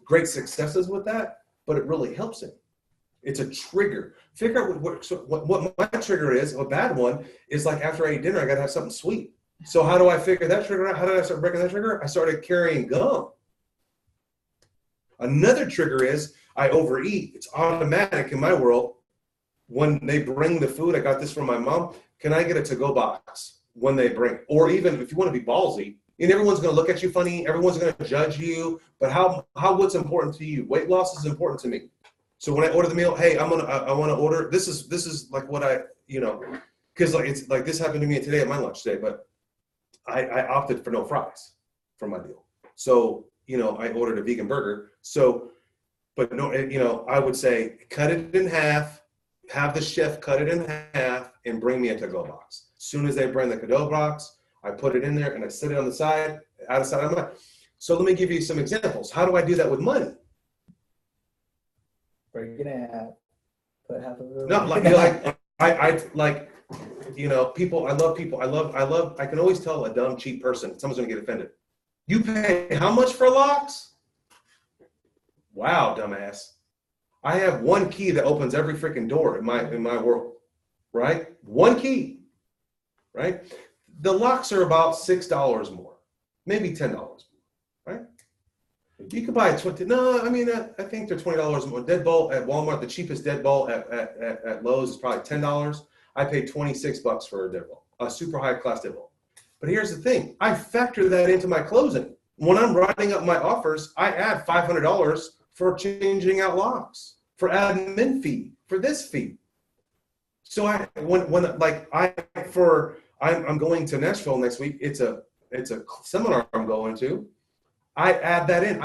great successes with that, but it really helps him. It's a trigger. Figure out what my trigger is. A bad one is like, after I eat dinner, I got to have something sweet. So how do I figure that trigger out? How did I start breaking that trigger? I started carrying gum. Another trigger is I overeat. It's automatic in my world. When they bring the food, I got this from my mom. Can I get a to-go box when they bring it? Or even if you want to be ballsy, and everyone's going to look at you funny, everyone's going to judge you, but how what's important to you? Weight loss is important to me. So when I order the meal, hey, I want to order. This is like what I, because like it's like this happened to me today at my lunch today, but I opted for no fries for my deal. So I ordered a vegan burger. So, but no, I would say cut it in half, have the chef cut it in half, and bring me a to-go box. As soon as they bring the to-go box, I put it in there and I sit it on the side, out of sight, out of mind. So let me give you some examples. How do I do that with money? Break it in half. Put half of it. No, people, I love people. I can always tell a dumb, cheap person, someone's going to get offended. You pay how much for locks? Wow, dumbass. I have one key that opens every freaking door in my world, right? One key, right? The locks are about $6 more, maybe $10 more, right? You could buy a 20. No, I mean, I think they're $20 more. Deadbolt at Walmart, the cheapest deadbolt at Lowe's is probably $10. I paid $26 for a deadbolt, a super high class deadbolt. But here's the thing: I factor that into my closing. When I'm writing up my offers, I add $500 for changing out locks, for admin fee, for this fee. So I'm going to Nashville next week. It's a seminar I'm going to. I add that in.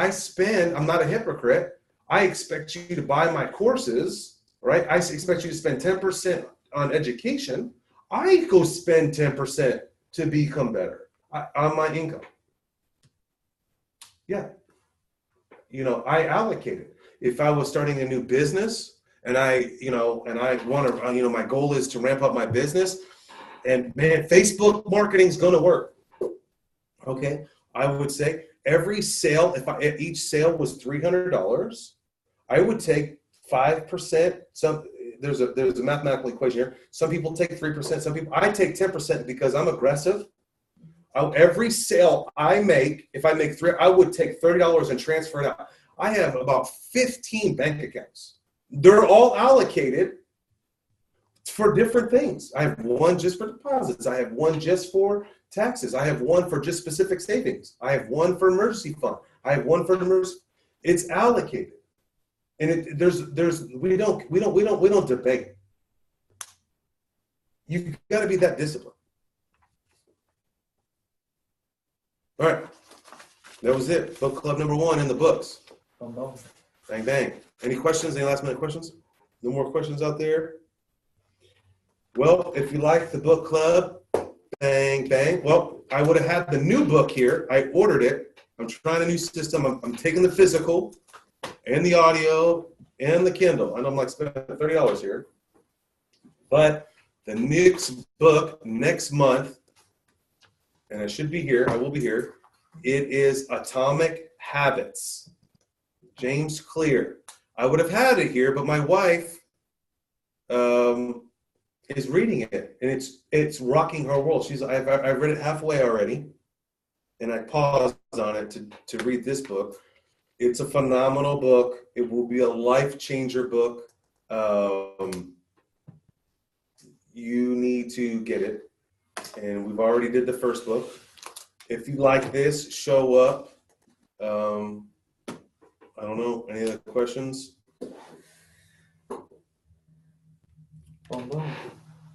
I'm not a hypocrite. I expect you to buy my courses, right? I expect you to spend 10% on education. I go spend 10% to become better on my income. Yeah. I allocate it. If I was starting a new business and I want to, my goal is to ramp up my business, and man, Facebook marketing is going to work. Okay. I would say every sale, if each sale was $300, I would take 5%. There's a mathematical equation here. Some people take 3%. I take 10% because I'm aggressive. Every sale I make, if I make I would take $30 and transfer it out. I have about 15 bank accounts. They're all allocated for different things. I have one just for deposits. I have one just for taxes. I have one for just specific savings. I have one for emergency fund. I have one for emergency. It's allocated, and we don't debate. You've got to be that disciplined. All right, that was it. Book club number 1 in the books. Bang bang. Any questions? Any last minute questions? No more questions out there? Well, if you like the book club, bang, bang. Well, I would have had the new book here. I ordered it. I'm trying a new system. I'm taking the physical and the audio and the Kindle. And I'm like spending $30 here. But the next book next month, and I should be here. I will be here. It is Atomic Habits. James Clear. I would have had it here, but my wife is reading it, and it's rocking her world. I've read it halfway already, and I paused on it to read this book. It's a phenomenal book. It will be a life changer book. You need to get it, and we've already did the first book. If you like this, show up. I don't know. Any other questions? Boom, boom.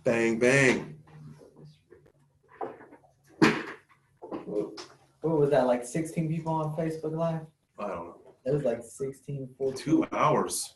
Bang, bang. What was that, like 16 people on Facebook Live? I don't know. It was like 16, 14. 2 hours.